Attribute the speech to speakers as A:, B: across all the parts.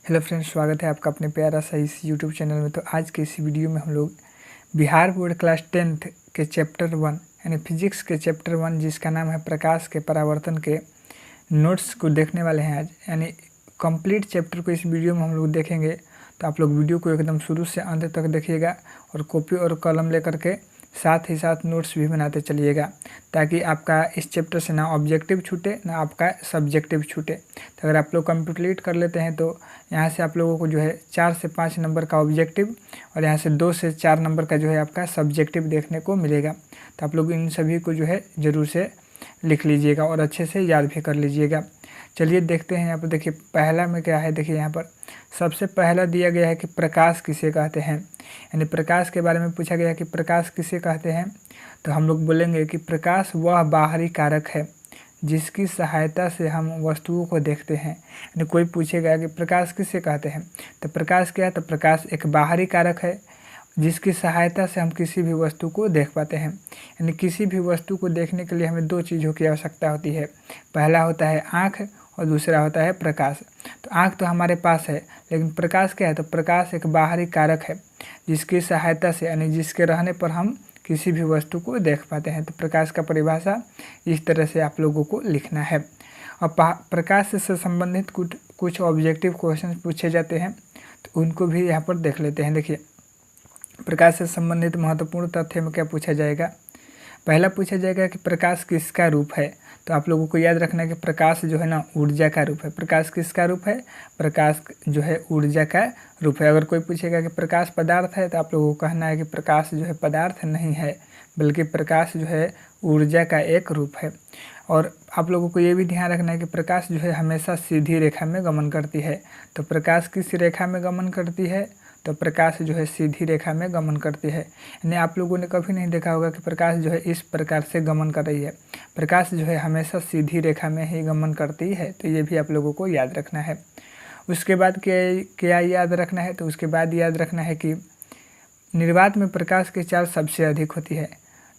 A: Hello friends, स्वागत है आपका अपने प्यारा सा इस यूट्यूब चैनल में। तो आज के इस वीडियो में हम लोग बिहार बोर्ड क्लास 10th के चैप्टर 1 यानी फिजिक्स के चैप्टर 1 जिसका नाम है प्रकाश के परावर्तन के नोट्स को देखने वाले हैं आज। यानी कंप्लीट चैप्टर को इस वीडियो में हम लोग देखेंगे। तो आप लोग वीडियो को एकदम शुरू से अंत तक देखिएगा और कॉपी और कलम लेकर के साथ ही साथ नोट्स भी बनाते चलिएगा, ताकि आपका इस चैप्टर से ना ऑब्जेक्टिव छूटे ना आपका सब्जेक्टिव छूटे। तो अगर आप लोग कंप्लीट कर लेते हैं तो यहाँ से आप लोगों को जो है 4 से 5 नंबर का ऑब्जेक्टिव और यहाँ से 2 से 4 नंबर का जो है आपका सब्जेक्टिव देखने को मिलेगा। तो आप लोग इन सभी को जो है ज़रूर से लिख लीजिएगा और अच्छे से याद भी कर लीजिएगा। चलिए देखते हैं। यहाँ पर देखिए पहला में क्या है। देखिए यहाँ पर सबसे पहला दिया गया है कि प्रकाश किसे कहते हैं, यानी प्रकाश के बारे में पूछा गया है कि प्रकाश किसे कहते हैं। तो हम लोग बोलेंगे कि प्रकाश वह बाहरी कारक है जिसकी सहायता से हम वस्तुओं को देखते हैं। यानी कोई पूछेगा कि प्रकाश किसे कहते हैं, तो प्रकाश क्या है। तो प्रकाश एक बाहरी कारक है जिसकी सहायता से हम किसी भी वस्तु को देख पाते हैं। यानी किसी भी वस्तु को देखने के लिए हमें 2 चीज़ों की आवश्यकता होती है। पहला होता है आँख और दूसरा होता है प्रकाश। तो आँख तो हमारे पास है, लेकिन प्रकाश क्या है। तो प्रकाश एक बाहरी कारक है जिसकी सहायता से यानी जिसके रहने पर हम किसी भी वस्तु को देख पाते हैं। तो प्रकाश का परिभाषा इस तरह से आप लोगों को लिखना है। और प्रकाश से संबंधित कुछ ऑब्जेक्टिव क्वेश्चन पूछे जाते हैं, तो उनको भी यहाँ पर देख लेते हैं। देखिए प्रकाश से संबंधित महत्वपूर्ण तथ्य में क्या पूछा जाएगा। पहला पूछा जाएगा कि प्रकाश किसका रूप है। तो आप लोगों को याद रखना है कि प्रकाश जो है ना ऊर्जा का रूप है। प्रकाश किसका रूप है। प्रकाश जो है ऊर्जा का रूप है। अगर कोई पूछेगा कि प्रकाश पदार्थ है, तो आप लोगों को कहना है कि प्रकाश जो है पदार्थ नहीं है, बल्कि प्रकाश जो है ऊर्जा का एक रूप है। और आप लोगों को ये भी ध्यान रखना है कि प्रकाश जो है हमेशा सीधी रेखा में गमन करती है। तो प्रकाश किस रेखा में गमन करती है। तो प्रकाश जो है सीधी रेखा में गमन करती है। यानी आप लोगों ने कभी नहीं देखा होगा कि प्रकाश जो है इस प्रकार से गमन कर रही है। प्रकाश जो है हमेशा सीधी रेखा में ही गमन करती है। तो ये भी आप लोगों को याद रखना है। उसके बाद क्या याद रखना है। तो उसके बाद याद रखना है कि निर्वात में प्रकाश की चाल सबसे अधिक होती है।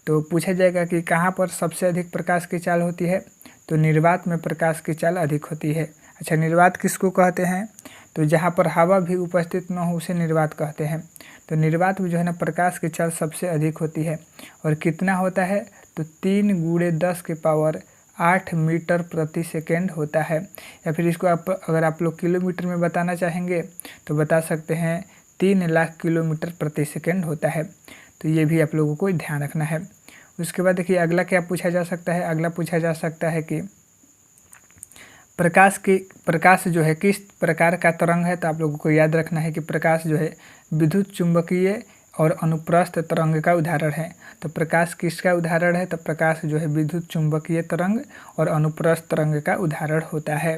A: तो पूछा जाएगा कि कहाँ पर सबसे अधिक प्रकाश की चाल होती है। तो निर्वात में प्रकाश की चाल अधिक होती है। अच्छा, निर्वात किसको कहते हैं। तो जहाँ पर हवा भी उपस्थित न हो उसे निर्वात कहते हैं। तो निर्वात में जो है ना प्रकाश की चाल सबसे अधिक होती है। और कितना होता है। तो 3 × 10⁸ मीटर प्रति सेकेंड होता है। या फिर इसको अगर आप लोग किलोमीटर में बताना चाहेंगे तो बता सकते हैं 3 लाख किलोमीटर प्रति सेकेंड होता है। तो ये भी आप लोगों को ध्यान रखना है। उसके बाद देखिए अगला क्या पूछा जा सकता है। अगला पूछा जा सकता है कि प्रकाश जो है किस प्रकार का तरंग है। तो आप लोगों को याद रखना है कि प्रकाश जो है विद्युत चुंबकीय और अनुप्रस्थ तरंग का उदाहरण है। तो प्रकाश किसका उदाहरण है। तो प्रकाश जो है विद्युत चुंबकीय तरंग और अनुप्रस्थ तरंग का उदाहरण होता है।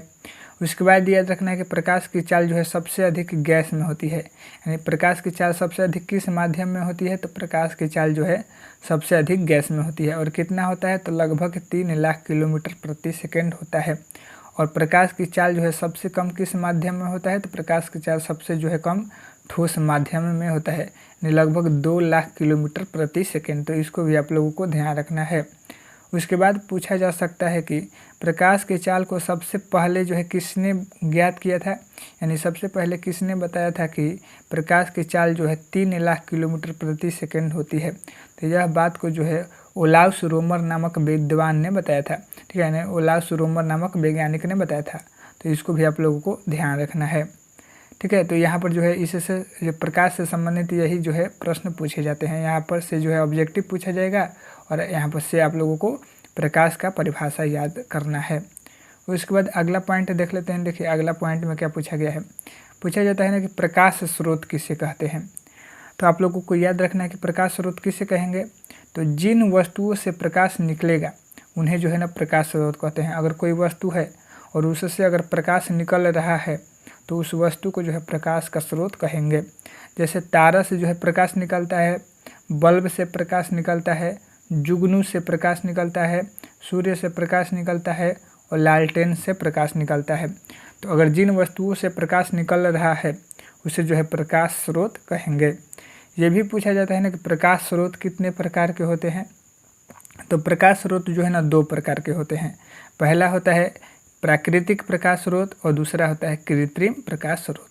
A: उसके बाद याद रखना है कि प्रकाश की चाल जो है सबसे अधिक गैस में होती है। यानी प्रकाश की चाल सबसे अधिक किस माध्यम में होती है। तो प्रकाश की चाल जो है सबसे अधिक गैस में होती है। और कितना होता है। तो लगभग 3 लाख किलोमीटर प्रति सेकेंड होता है। और प्रकाश की चाल जो है सबसे कम किस माध्यम में होता है। तो प्रकाश की चाल सबसे जो है कम ठोस माध्यम में होता है, यानी लगभग 2 लाख किलोमीटर प्रति सेकेंड। तो इसको भी आप लोगों को ध्यान रखना है। उसके बाद पूछा जा सकता है कि प्रकाश की चाल को सबसे पहले जो है किसने ज्ञात किया था। यानी सबसे पहले किसने बताया था कि प्रकाश की चाल जो है 3 लाख किलोमीटर प्रति सेकेंड होती है। तो यह बात को जो है ओलाउस रोमर नामक विद्वान ने बताया था। ठीक है ना, ओलाउस रोमर नामक वैज्ञानिक ने बताया था। तो इसको भी आप लोगों को ध्यान रखना है। ठीक है, तो यहाँ पर जो है इससे जो प्रकाश से संबंधित यही जो है प्रश्न पूछे जाते हैं। यहाँ पर से जो है ऑब्जेक्टिव पूछा जाएगा और यहाँ पर से आप लोगों को प्रकाश का परिभाषा याद करना है। उसके बाद अगला पॉइंट देख लेते हैं। देखिए अगला पॉइंट में क्या पूछा गया है। पूछा जाता है ना कि प्रकाश स्रोत किसे कहते हैं। तो आप लोगों को याद रखना है कि प्रकाश स्रोत किसे कहेंगे। तो जिन वस्तुओं से प्रकाश निकलेगा उन्हें जो है ना प्रकाश स्रोत कहते हैं। अगर कोई वस्तु है और उससे अगर प्रकाश निकल रहा है तो उस वस्तु को जो है प्रकाश का स्रोत कहेंगे। जैसे तारा से जो है प्रकाश निकलता है, बल्ब से प्रकाश निकलता है, जुगनू से प्रकाश निकलता है, सूर्य से प्रकाश निकलता है और लालटेन से प्रकाश निकलता है। तो अगर जिन वस्तुओं से प्रकाश निकल रहा है उसे जो है प्रकाश स्रोत कहेंगे। ये भी पूछा जाता है ना कि प्रकाश स्रोत कितने प्रकार के होते हैं। तो प्रकाश स्रोत जो है ना 2 प्रकार के होते हैं। पहला होता है प्राकृतिक प्रकाश स्रोत और दूसरा होता है कृत्रिम प्रकाश स्रोत।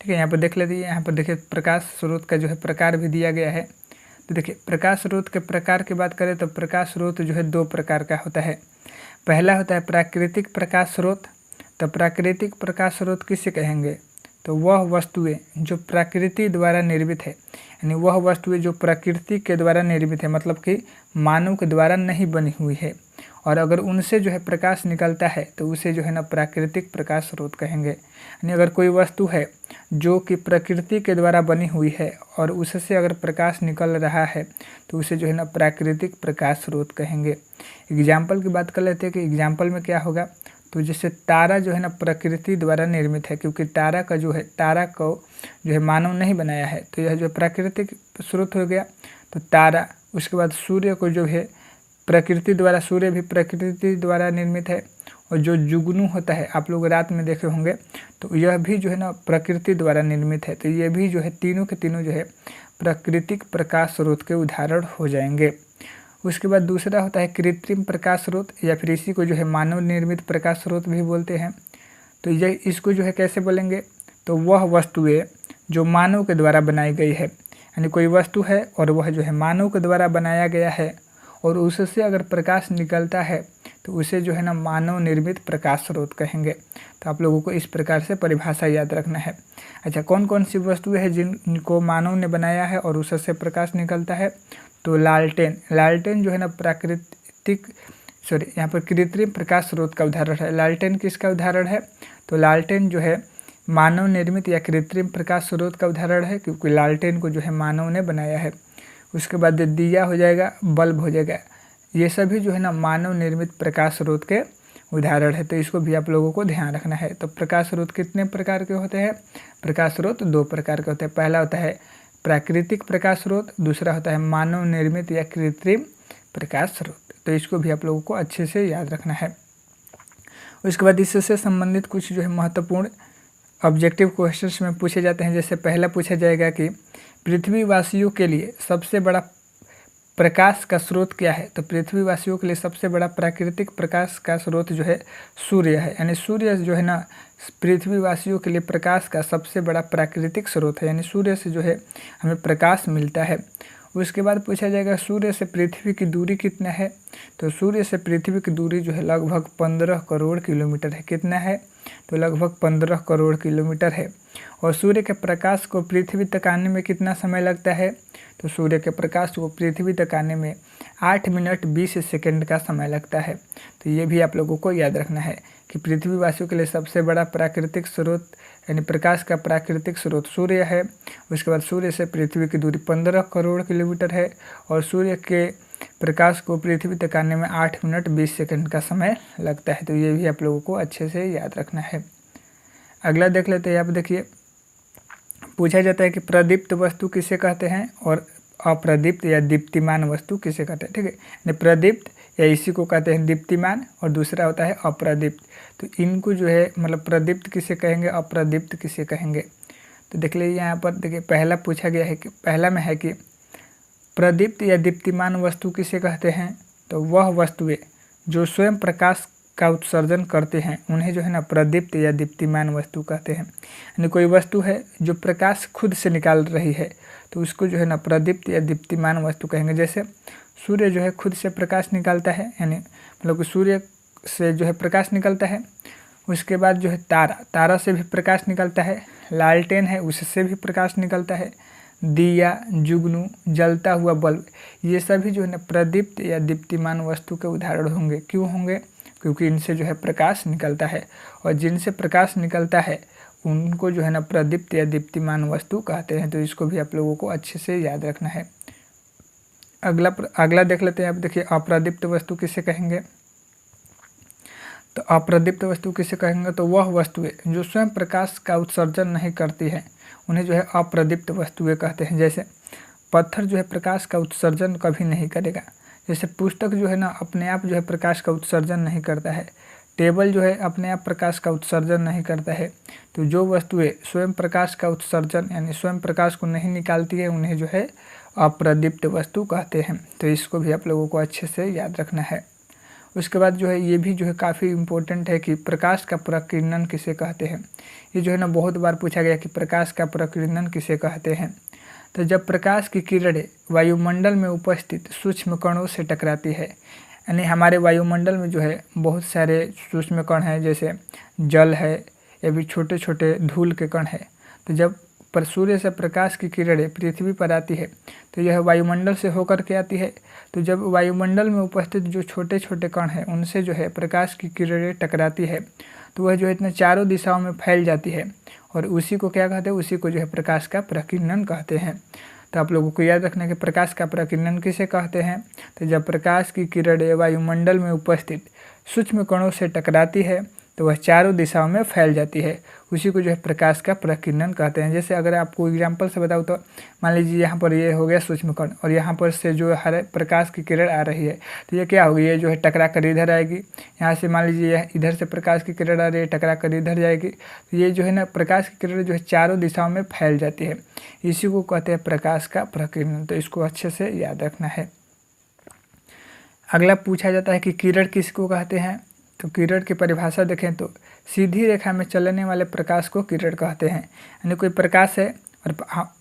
A: ठीक है, यहाँ पर देख लेते हैं। यहाँ पर देखिए प्रकाश स्रोत का जो है प्रकार भी दिया गया है। तो देखिए प्रकाश स्रोत के प्रकार की बात करें तो प्रकाश स्रोत जो है दो प्रकार का होता है। पहला होता है प्राकृतिक प्रकाश स्रोत। तो प्राकृतिक प्रकाश स्रोत किसे कहेंगे? तो वह वस्तुएं जो प्रकृति द्वारा निर्मित है, यानी वह वस्तुएं जो प्रकृति के द्वारा निर्मित है, मतलब कि मानव के द्वारा नहीं बनी हुई है, और अगर उनसे जो है प्रकाश निकलता है तो उसे जो है ना प्राकृतिक प्रकाश स्रोत कहेंगे। यानी अगर कोई वस्तु है जो कि प्रकृति के द्वारा बनी हुई है और उससे अगर प्रकाश निकल रहा है तो उसे जो है ना प्राकृतिक प्रकाश स्रोत कहेंगे। एग्जाम्पल की बात कर लेते हैं कि एग्जाम्पल में क्या होगा। तो जैसे तारा जो है ना प्रकृति द्वारा निर्मित है, क्योंकि तारा को जो है मानव नहीं बनाया है, तो यह जो प्राकृतिक स्रोत हो गया। तो तारा, उसके बाद सूर्य को जो है प्रकृति द्वारा, सूर्य भी प्रकृति द्वारा निर्मित है। और जो जुगनू होता है, आप लोग रात में देखे होंगे, तो यह भी जो है ना प्रकृति द्वारा निर्मित है। तो ये भी जो है तीनों के तीनों जो है प्राकृतिक प्रकाश स्रोत के उदाहरण हो जाएंगे। उसके बाद दूसरा होता है कृत्रिम प्रकाश स्रोत, या फिर इसी को जो है मानव निर्मित प्रकाश स्रोत भी बोलते हैं। तो ये इसको जो है कैसे बोलेंगे? तो वह वस्तुएं जो मानव के द्वारा बनाई गई है, यानी कोई वस्तु है और वह जो है मानव के द्वारा बनाया गया है और उससे अगर प्रकाश निकलता है तो उसे जो है ना मानव निर्मित प्रकाश स्रोत कहेंगे। तो आप लोगों को इस प्रकार से परिभाषा याद रखना है। अच्छा, कौन कौन सी वस्तुएं हैं जिनको मानव ने बनाया है और उससे प्रकाश निकलता है? तो लालटेन जो है ना यहाँ पर कृत्रिम प्रकाश स्रोत का उदाहरण है। लालटेन किसका उदाहरण है? तो लालटेन जो है मानव निर्मित या कृत्रिम प्रकाश स्रोत का उदाहरण है, क्योंकि लालटेन को जो है मानव ने बनाया है। उसके बाद दिया हो जाएगा, बल्ब हो जाएगा, ये सभी जो है ना मानव निर्मित प्रकाश स्रोत के उदाहरण है। तो इसको भी आप लोगों को ध्यान रखना है। तो प्रकाश स्रोत कितने प्रकार के होते हैं? प्रकाश स्रोत दो प्रकार के होते हैं। पहला होता है प्राकृतिक प्रकाश स्रोत, दूसरा होता है मानव निर्मित या कृत्रिम प्रकाश स्रोत। तो इसको भी आप लोगों को अच्छे से याद रखना है। उसके बाद इससे संबंधित कुछ जो है महत्वपूर्ण ऑब्जेक्टिव क्वेश्चंस में पूछे जाते हैं। जैसे पहला पूछा जाएगा कि पृथ्वीवासियों के लिए सबसे बड़ा प्रकाश का स्रोत क्या है? तो पृथ्वीवासियों के लिए सबसे बड़ा प्राकृतिक प्रकाश का स्रोत जो है सूर्य है। यानी सूर्य जो है ना पृथ्वीवासियों के लिए प्रकाश का सबसे बड़ा प्राकृतिक स्रोत है, यानी सूर्य से जो है हमें प्रकाश मिलता है। उसके बाद पूछा जाएगा सूर्य से पृथ्वी की दूरी कितना है? तो सूर्य से पृथ्वी की दूरी जो है लगभग 15 करोड़ किलोमीटर है। कितना है? तो लगभग 15 करोड़ किलोमीटर है। और सूर्य के प्रकाश को पृथ्वी तक आने में कितना समय लगता है? तो सूर्य के प्रकाश को पृथ्वी तक आने में 8 मिनट 20 सेकंड का समय लगता है। तो ये भी आप लोगों को याद रखना है कि पृथ्वीवासियों के लिए सबसे बड़ा प्राकृतिक स्रोत, यानी प्रकाश का प्राकृतिक स्रोत सूर्य है। उसके बाद सूर्य से पृथ्वी की दूरी 15 करोड़ किलोमीटर है और सूर्य के प्रकाश को पृथ्वी तक आने में 8 मिनट 20 सेकंड का समय लगता है। तो ये भी आप लोगों को अच्छे से याद रखना है। अगला देख लेते हैं। आप देखिए, पूछा जाता है कि प्रदीप्त वस्तु किसे कहते हैं और अप्रदीप्त या दीप्तिमान वस्तु किसे कहते हैं। ठीक है, यानी प्रदीप्त या इसी को कहते हैं दीप्तिमान, और दूसरा होता है अप्रदीप्त। तो इनको जो है मतलब प्रदीप्त किसे कहेंगे, अप्रदीप्त किसे कहेंगे। तो देख लीजिए यहाँ पर देखिए, पहला पूछा गया है कि पहला में है कि प्रदीप्त या दीप्तिमान वस्तु किसे कहते हैं? तो वह वस्तुएं जो स्वयं प्रकाश का उत्सर्जन करते हैं उन्हें जो है ना प्रदीप्त या दीप्तिमान वस्तु कहते हैं। यानी कोई वस्तु है जो प्रकाश खुद से निकाल रही है तो उसको जो है ना प्रदीप्त या दीप्तिमान वस्तु कहेंगे। जैसे सूर्य जो है खुद से प्रकाश निकालता है, यानी मतलब कि सूर्य से जो है प्रकाश निकलता है। उसके बाद जो है तारा से भी प्रकाश निकलता है। लालटेन है, उससे भी प्रकाश निकलता है। दिया, जुगनू, जलता हुआ बल्ब, ये सभी जो है ना प्रदीप्त या दीप्तिमान वस्तु के उदाहरण होंगे। क्यों होंगे? क्योंकि इनसे जो है प्रकाश निकलता है, और जिनसे प्रकाश निकलता है उनको जो है ना प्रदीप्त या दीप्तिमान वस्तु कहते हैं। तो इसको भी आप लोगों को अच्छे से याद रखना है। अगला देख लेते हैं। आप देखिए, अप्रदीप्त वस्तु किसे कहेंगे? तो अप्रदीप्त वस्तु किसे कहेंगे? तो वह वस्तुएं जो स्वयं प्रकाश का उत्सर्जन नहीं करती है उन्हें जो है अप्रदीप्त वस्तुएं कहते हैं। जैसे पत्थर जो है प्रकाश का उत्सर्जन कभी नहीं करेगा। जैसे पुस्तक जो है ना अपने आप जो है प्रकाश का उत्सर्जन नहीं करता है। टेबल जो है अपने आप प्रकाश का उत्सर्जन नहीं करता है। तो जो वस्तुएं स्वयं प्रकाश का उत्सर्जन यानी स्वयं प्रकाश को नहीं निकालती है उन्हें जो है अप्रदीप्त वस्तु कहते हैं। तो इसको भी आप लोगों को अच्छे से याद रखना है। उसके बाद जो है ये भी जो है काफ़ी इम्पोर्टेंट है कि प्रकाश का प्रकीर्णन किसे कहते हैं। ये जो है ना बहुत बार पूछा गया कि प्रकाश का प्रकीर्णन किसे कहते हैं। तो जब प्रकाश की किरणें वायुमंडल में उपस्थित सूक्ष्म कणों से टकराती है, यानी हमारे वायुमंडल में जो है बहुत सारे सूक्ष्म कण हैं, जैसे जल है या भी छोटे छोटे धूल के कण हैं। तो जब पर सूर्य से प्रकाश की किरणें पृथ्वी पर आती है तो यह वायुमंडल से होकर के आती है। तो जब वायुमंडल में उपस्थित जो छोटे छोटे कण हैं उनसे जो है प्रकाश की किरणें टकराती है तो वह जो है इतने चारों दिशाओं में फैल जाती है, और उसी को क्या कहते हैं, उसी को जो है प्रकाश का प्रकीर्णन कहते हैं। तो आप लोगों को याद रखना कि प्रकाश का प्रकीर्णन किसे कहते हैं। तो जब प्रकाश की किरणें वायुमंडल में उपस्थित सूक्ष्म कणों से टकराती है तो वह चारों दिशाओं में फैल जाती है, उसी को जो है प्रकाश का प्रकीर्णन कहते हैं। जैसे अगर आपको एग्जांपल से बताऊँ तो मान लीजिए यहाँ पर ये हो गया सूक्ष्म कण, और यहाँ पर से जो हरे प्रकाश की किरण आ रही है तो ये क्या होगी, ये जो है टकरा कर इधर आएगी। यहाँ से मान लीजिए इधर से प्रकाश की किरण आ रही है, टकरा कर इधर जाएगी। तो ये जो है ना प्रकाश की किरण जो है चारों दिशाओं में फैल जाती है, इसी को कहते हैं प्रकाश का प्रकीर्णन। तो इसको अच्छे से याद रखना है। अगला पूछा जाता है कि किरण किसको कहते हैं। तो किरण की परिभाषा देखें तो सीधी रेखा में चलने वाले प्रकाश को किरण कहते हैं। यानी कोई प्रकाश है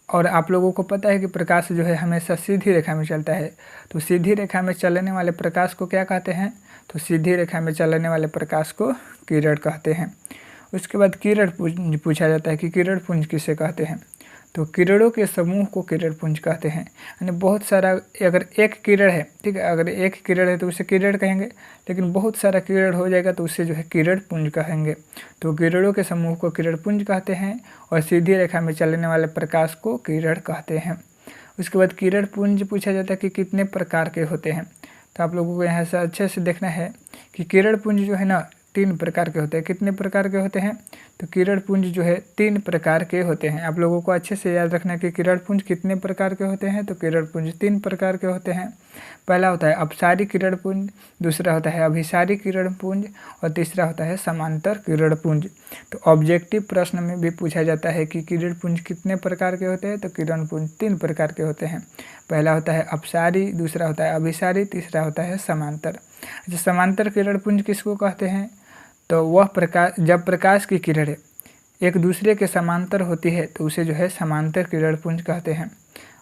A: और आप लोगों को पता है कि प्रकाश जो है हमेशा सीधी रेखा में चलता है, तो सीधी रेखा में चलने वाले प्रकाश को क्या कहते हैं, तो सीधी रेखा में चलने वाले प्रकाश को किरण कहते हैं। उसके बाद किरण पुंज पूछा जाता है कि किरण पुंज किसे कहते हैं। तो किरणों के समूह को किरण पुंज कहते हैं। यानी बहुत सारा, अगर एक किरण है, ठीक है, अगर एक किरण है तो उसे किरण कहेंगे, लेकिन बहुत सारा किरण हो जाएगा तो उसे जो है किरण पुंज कहेंगे। तो किरणों के समूह को किरण पुंज कहते हैं, और सीधी रेखा में चलने वाले प्रकाश को किरण कहते हैं। उसके बाद किरण पुंज पूछा जाता है कि कितने प्रकार के होते हैं। तो आप लोगों को यहाँ से अच्छे से देखना है कि किरण पुंज जो है ना 3 प्रकार के होते हैं। कितने प्रकार के होते हैं, तो किरण पुंज जो है 3 प्रकार के होते हैं। आप लोगों को अच्छे से याद रखना है कि किरण पुंज कितने प्रकार के होते हैं। तो किरण पुंज 3 प्रकार के होते हैं। पहला होता है अपसारी किरण पुंज, दूसरा होता है अभिसारी किरण पुंज, और तीसरा होता है समांतर किरण पुंज। तो ऑब्जेक्टिव प्रश्न में भी पूछा जाता है कि किरण पुंज कितने प्रकार के होते हैं। तो किरण पुंज 3 प्रकार के होते हैं। पहला होता है अपसारी, दूसरा होता है अभिसारी, तीसरा होता है समांतर। अच्छा, समांतर किरण पुंज किसको कहते हैं, तो वह प्रकाश, जब प्रकाश की किरणें एक दूसरे के समांतर होती है तो उसे जो है समांतर किरण पुंज कहते हैं।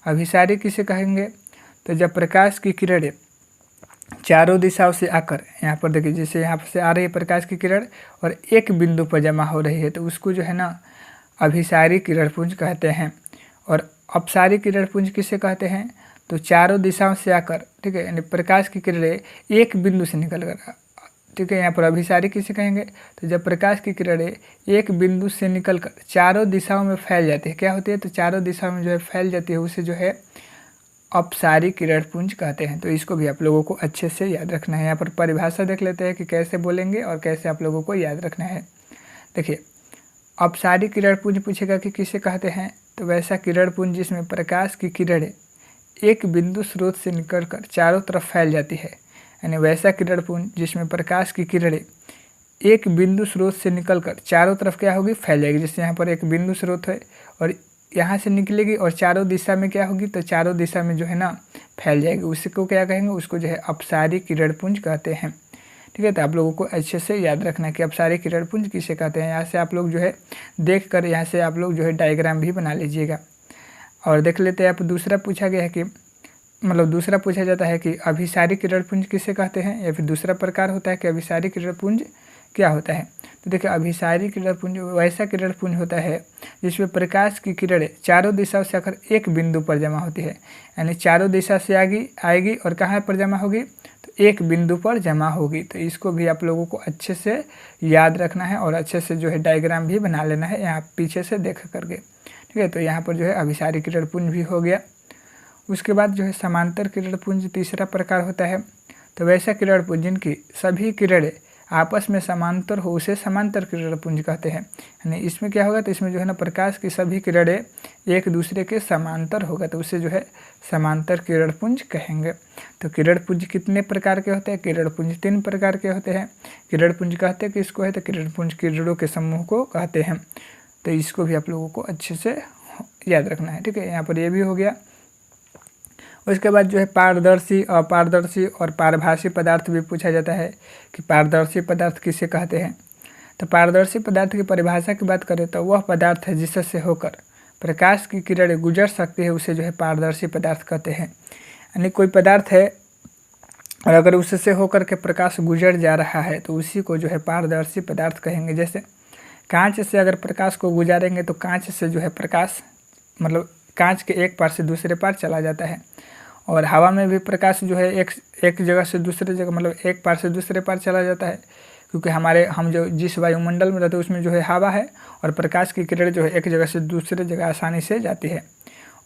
A: अभिसारी किसे कहेंगे, तो जब प्रकाश की किरणें चारों दिशाओं से आकर, यहाँ पर देखिए जैसे यहाँ से आ रही है प्रकाश की किरण और एक बिंदु पर जमा हो रही है तो उसको जो है ना अभिसारी किरण पुंज कहते हैं। और अपसारी किरण पुंज किसे कहते हैं, तो चारों दिशाओं से आकर, ठीक है, यानी प्रकाश की किरणें एक बिंदु से निकल कर, ठीक है, यहाँ पर अभिसारी किसे कहेंगे, तो जब प्रकाश की किरणें एक बिंदु से निकलकर चारों दिशाओं में फैल जाती है, क्या होती है, तो चारों दिशाओं में जो है फैल जाती है, उसे जो है अपसारी किरण पुंज कहते हैं। तो इसको भी आप लोगों को अच्छे से याद रखना है। यहाँ पर परिभाषा देख लेते हैं कि कैसे बोलेंगे और कैसे आप लोगों को याद रखना है। देखिए, अपसारी किरण पुंज पूछेगा कि किसे कहते हैं, तो वैसा किरण पुंज जिसमें प्रकाश की किरणें एक बिंदु स्रोत से निकलकर चारों तरफ फैल जाती है, यानी वैसा किरण पुंज जिसमें प्रकाश की किरणें एक बिंदु स्रोत से निकलकर चारों तरफ क्या होगी, फैल जाएगी। जैसे यहाँ पर एक बिंदु स्रोत है और यहाँ से निकलेगी और चारों दिशा में क्या होगी, तो चारों दिशा में जो है ना फैल जाएगी, उसी को क्या कहेंगे, उसको जो है अपसारी किरण पुंज कहते हैं। ठीक है, तो आप लोगों को अच्छे से याद रखना है कि अपसारी किरण पुंज किसे कहते हैं। यहाँ से आप लोग जो है देख कर यहाँ से आप लोग जो है डायग्राम भी बना लीजिएगा। और देख लेते हैं, आप दूसरा पूछा गया है कि मतलब दूसरा पूछा जाता है कि अभिसारी किरण पुंज किसे कहते हैं, या फिर दूसरा प्रकार होता है कि अभिसारी किरण पुंज क्या होता है। तो देखिए, अभिसारी किरण पुंज वैसा किरण पुंज होता है जिसमें प्रकाश की किरणें चारों दिशाओं से आकर एक बिंदु पर जमा होती है, यानी चारों दिशा से आएगी और कहाँ पर जमा होगी, तो एक बिंदु पर जमा होगी। तो इसको भी आप लोगों को अच्छे से याद रखना है और अच्छे से जो है डायग्राम भी बना लेना है यहाँ पीछे से देख करके। ठीक है, तो यहाँ पर जो है अभिसारी किरण पुंज भी हो गया। उसके बाद जो है समांतर किरण पुंज तीसरा प्रकार होता है। तो वैसा किरण पुंज जिनकी सभी किरणें आपस में समांतर हो उसे समांतर किरण पुंज कहते हैं। यानी इसमें क्या होगा, तो इसमें जो है ना प्रकाश की सभी किरणें एक दूसरे के समांतर होगा, तो उसे जो है समांतर किरण पुंज कहेंगे। तो किरण पुंज कितने प्रकार के होते हैं, किरण पुंज 3 प्रकार के होते हैं। किरण पुंज कहते हैं किसको है, तो किरण पुंज किरणों के समूह को कहते हैं। तो इसको भी आप लोगों को अच्छे से याद रखना है। ठीक है, यहाँ पर ये भी हो गया। उसके बाद जो है पारदर्शी, अपारदर्शी और पारभासी पदार्थ भी पूछा जाता है कि पारदर्शी पदार्थ किसे कहते हैं। तो पारदर्शी पदार्थ की परिभाषा की बात करें तो वह पदार्थ है जिससे होकर प्रकाश की किरणें गुजर सकती है, उसे जो है पारदर्शी पदार्थ कहते हैं। यानी कोई पदार्थ है और अगर उससे होकर के प्रकाश गुजर जा रहा है तो उसी को जो है पारदर्शी पदार्थ कहेंगे। जैसे कांच से अगर प्रकाश को गुजारेंगे तो कांच से जो है प्रकाश मतलब कांच के एक पार से दूसरे पार चला जाता है, और हवा में भी प्रकाश जो है एक जगह से दूसरे जगह मतलब एक पार से दूसरे पार चला जाता है, क्योंकि हम जो जिस वायुमंडल में रहते हैं उसमें जो है हवा है और प्रकाश की किरण जो है एक जगह से दूसरे जगह आसानी से जाती है,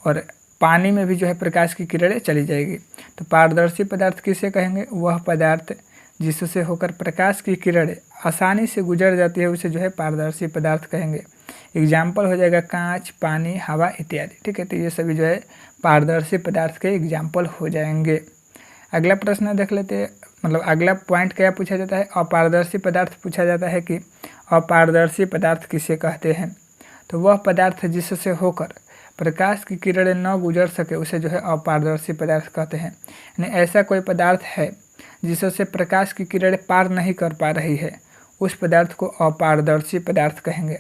A: और पानी में भी जो है प्रकाश की किरणें चली जाएगी। तो पारदर्शी पदार्थ किसे कहेंगे? वह पदार्थ जिससे होकर प्रकाश की किरणें आसानी से गुजर जाती है उसे जो है पारदर्शी पदार्थ कहेंगे। एग्जाम्पल हो जाएगा कांच, पानी, हवा इत्यादि। ठीक है, तो ये सभी जो है पारदर्शी पदार्थ के एग्जाम्पल हो जाएंगे। अगला प्रश्न देख लेते हैं, मतलब अगला पॉइंट क्या पूछा जाता है? अपारदर्शी पदार्थ पूछा जाता है कि अपारदर्शी पदार्थ किसे कहते हैं? तो वह पदार्थ जिससे होकर प्रकाश की किरणें न गुजर सके उसे जो है अपारदर्शी पदार्थ कहते हैं। यानी ऐसा कोई पदार्थ है जिससे प्रकाश की किरणें पार नहीं कर पा रही है, उस पदार्थ को अपारदर्शी पदार्थ कहेंगे।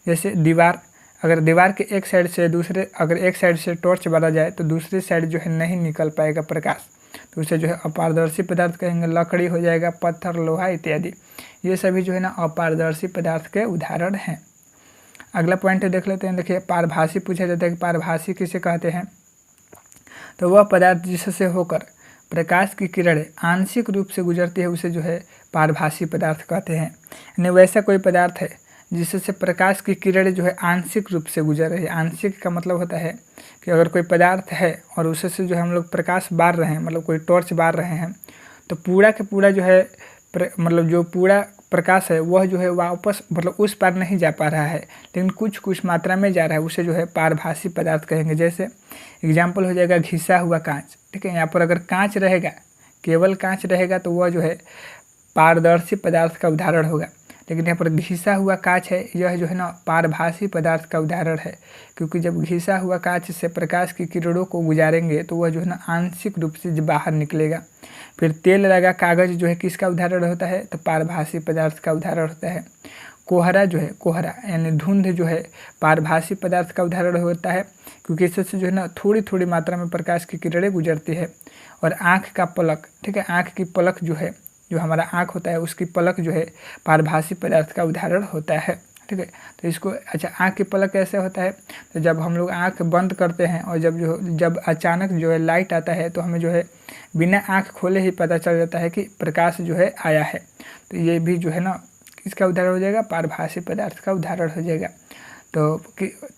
A: जैसे दीवार, अगर दीवार के एक साइड से टॉर्च बारा जाए तो दूसरी साइड जो है नहीं निकल पाएगा प्रकाश, तो उसे जो है अपारदर्शी पदार्थ कहेंगे। लकड़ी हो जाएगा, पत्थर, लोहा इत्यादि, ये सभी जो है ना अपारदर्शी पदार्थ के उदाहरण हैं। अगला पॉइंट देख लेते हैं। देखिए, पारभासी पूछा जाता है कि पारभासी किसे कहते हैं? तो वह पदार्थ जिससे होकर प्रकाश की किरणें आंशिक रूप से गुजरती है उसे जो है पारभासी पदार्थ कहते हैं। यानी वैसा कोई पदार्थ है जिससे प्रकाश की किरणें जो है आंशिक रूप से गुजर रही है। आंशिक का मतलब होता है कि अगर कोई पदार्थ है और उससे जो हम लोग प्रकाश बार रहे हैं, मतलब कोई टॉर्च बार रहे हैं, तो पूरा के पूरा जो है मतलब जो पूरा प्रकाश है वह जो है वापस मतलब उस पार नहीं जा पा रहा है, लेकिन कुछ मात्रा में जा रहा है, उसे जो है पारभासी पदार्थ कहेंगे। जैसे एग्जाम्पल हो जाएगा घिसा हुआ कांच। ठीक है, यहाँ पर अगर कांच रहेगा, केवल कांच रहेगा तो वह जो है पारदर्शी पदार्थ का उदाहरण होगा, लेकिन यहाँ पर घिसा हुआ कांच है, यह जो है ना पारभासी पदार्थ का उदाहरण है, क्योंकि जब घिसा हुआ कांच से प्रकाश की किरणों को गुजारेंगे तो वह जो है ना आंशिक रूप से बाहर निकलेगा। फिर तेल लगा कागज जो है किसका उदाहरण होता है? तो पारभासी पदार्थ का उदाहरण होता है। कोहरा जो है, कोहरा यानी धुंध जो है पारभासी पदार्थ का उदाहरण होता है, क्योंकि इससे जो है ना थोड़ी थोड़ी मात्रा में प्रकाश की किरणें गुजरती है। और आँख का पलक, ठीक है, आँख की पलक जो है, जो हमारा आँख होता है उसकी पलक जो है पारभासी पदार्थ का उदाहरण होता है। ठीक है, तो इसको अच्छा, आँख की पलक कैसे होता है? तो जब हम लोग आँख बंद करते हैं और जब अचानक जो है लाइट आता है तो हमें जो है बिना आँख खोले ही पता चल जाता है कि प्रकाश जो है आया है। तो ये भी जो है ना किसका उदाहरण हो जाएगा? पारभासी पदार्थ का उदाहरण हो जाएगा।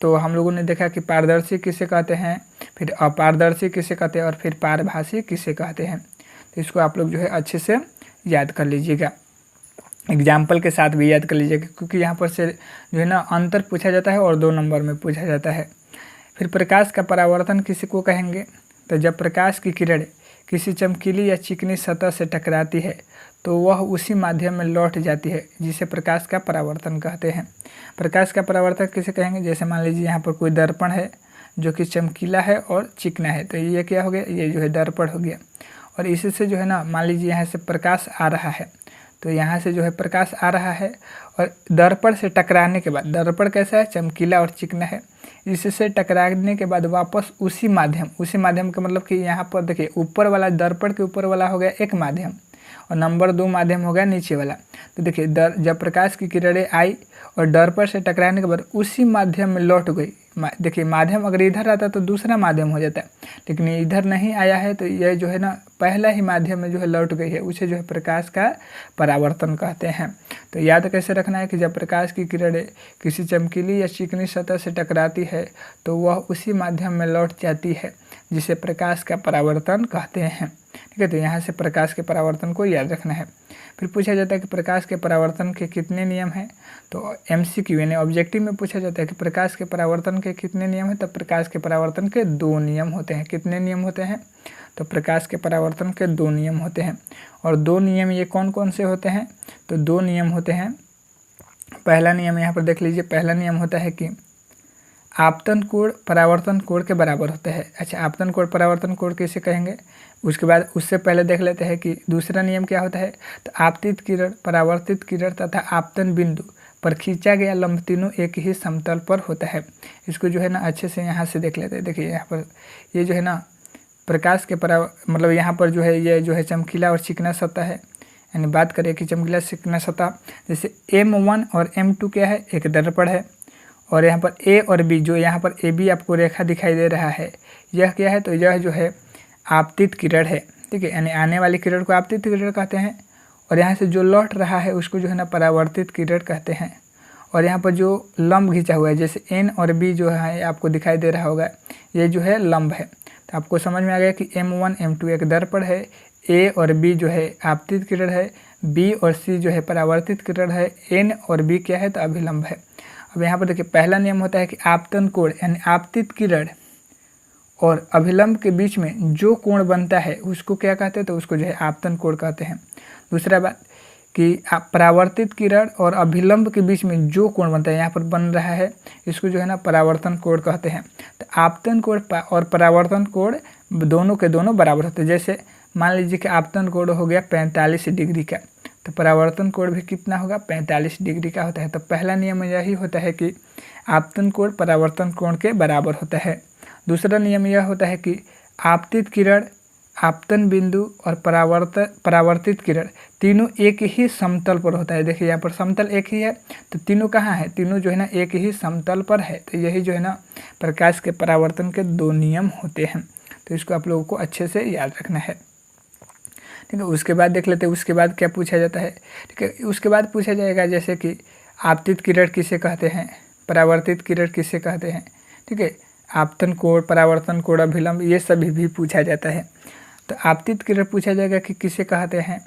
A: तो हम लोगों ने देखा कि पारदर्शी किसे कहते हैं, फिर अपारदर्शी किसे कहते हैं और फिर पारभासी किसे कहते हैं। तो इसको आप लोग जो है अच्छे से याद कर लीजिएगा, एग्जाम्पल के साथ भी याद कर लीजिएगा, क्योंकि यहाँ पर से जो है ना अंतर पूछा जाता है और 2 नंबर में पूछा जाता है। फिर प्रकाश का परावर्तन किसी को कहेंगे? तो जब प्रकाश की किरण किसी चमकीली या चिकनी सतह से टकराती है तो वह उसी माध्यम में लौट जाती है, जिसे प्रकाश का परावर्तन कहते हैं। प्रकाश का परावर्तन किसे कहेंगे? जैसे मान लीजिए यहाँ पर कोई दर्पण है जो कि चमकीला है और चिकना है, तो ये क्या हो गया? ये जो है दर्पण हो गया। और इसी से जो है ना मान लीजिए यहाँ से प्रकाश आ रहा है, तो यहाँ से जो है प्रकाश आ रहा है और दर्पण से टकराने के बाद, दर्पण कैसा है? चमकीला और चिकना है, इससे टकराने के बाद वापस उसी माध्यम का मतलब कि यहाँ पर देखिए ऊपर वाला, दर्पण के ऊपर वाला हो गया एक माध्यम और नंबर 2 माध्यम हो गया नीचे वाला। तो देखिए जब प्रकाश की किरणें आई और दर्पण से टकराने के बाद उसी माध्यम में लौट गई। देखिए माध्यम अगर इधर आता तो दूसरा माध्यम हो जाता है, लेकिन इधर नहीं आया है तो यह जो है ना पहला ही माध्यम में जो है लौट गई है, उसे जो है प्रकाश का परावर्तन कहते हैं। तो याद कैसे रखना है कि जब प्रकाश की किरणें किसी चमकीली या चिकनी सतह से टकराती है तो वह उसी माध्यम में लौट जाती है, जिसे प्रकाश का परावर्तन कहते हैं। ठीक है, तो यहाँ से प्रकाश के परावर्तन को याद रखना है। फिर पूछा जाता है कि प्रकाश के परावर्तन के कितने नियम हैं? तो MCQ यानी ऑब्जेक्टिव में पूछा जाता है कि प्रकाश के परावर्तन के कितने नियम हैं? तब प्रकाश के परावर्तन के 2 नियम होते हैं। कितने नियम होते हैं? तो प्रकाश के परावर्तन के 2 नियम होते हैं। और 2 नियम ये कौन कौन से होते हैं? तो 2 नियम होते हैं। पहला नियम यहाँ पर देख लीजिए, पहला नियम होता है कि आपतन कोण परावर्तन कोण के बराबर होता है। अच्छा, आपतन कोण परावर्तन कोण किसे कहेंगे, उसके बाद उससे पहले देख लेते हैं कि दूसरा नियम क्या होता है। तो आपतित किरण, परावर्तित किरण तथा आपतन बिंदु पर खींचा गया लंब तीनों एक ही समतल पर होता है। इसको जो है ना अच्छे से यहाँ से देख लेते हैं। देखिए यहाँ पर ये जो है ना प्रकाश के मतलब यहाँ पर जो है ये जो है चमकीला और चिकना सतह है। यानी बात करें कि चमकीला चिकना सतह, जैसे M1 और M2 क्या है, एक दर्पण है। और यहाँ पर A और B, जो यहाँ पर AB आपको रेखा दिखाई दे रहा है, यह क्या है, तो यह जो है आपतित किरण है। ठीक है, यानी आने वाली किरण को आपतित किरण कहते हैं। और यहाँ से जो लौट रहा है उसको जो है ना परावर्तित किरण कहते हैं। और यहाँ पर जो लंब खींचा हुआ है, जैसे N और B जो है आपको दिखाई दे रहा होगा, ये जो है लंब है। तो आपको समझ में आ गया कि M1 M2 एक दर्पण है, A और B जो है आपतित किरण है, B और C जो है परावर्तित किरण है, N और B क्या है, तो अभिलंब है। अब यहाँ पर देखिए पहला नियम होता है कि आपतन कोण यानी आपतित किरण और अभिलंब के बीच में जो कोण बनता है उसको क्या कहते हैं, तो उसको जो है आपतन कोण कहते हैं। दूसरा बात कि परावर्तित किरण और अभिलंब के बीच में जो कोण बनता है, यहाँ पर बन रहा है, इसको जो है ना परावर्तन कोण कहते हैं। तो आपतन कोण और परावर्तन कोण दोनों के दोनों बराबर होते हैं। जैसे मान लीजिए कि आपतन कोण हो गया 45 डिग्री का, तो परावर्तन कोण भी कितना होगा, 45 डिग्री का होता है। तो पहला नियम यही होता है कि आपतन कोण परावर्तन कोण के बराबर होता है। दूसरा नियम यह होता है कि आपतित किरण, आपतन बिंदु और परावर्तित किरण तीनों एक ही समतल पर होता है। देखिए यहाँ पर समतल एक ही है, तो तीनों कहाँ है, तीनों जो है ना एक ही समतल पर है। तो यही जो है ना प्रकाश के परावर्तन के दो नियम होते हैं। तो इसको आप लोगों को अच्छे से याद रखना है। ठीक है, उसके बाद देख लेते हैं उसके बाद क्या पूछा जाता है। ठीक है, उसके बाद पूछा जाएगा जैसे कि आपतित किरण किसे कहते हैं, परावर्तित किरण किसे कहते हैं। ठीक है, आपतन कोण, परावर्तन कोण, अभिलंब, ये सभी भी पूछा जाता है। तो आपतित किरण पूछा जाएगा कि किसे कहते हैं,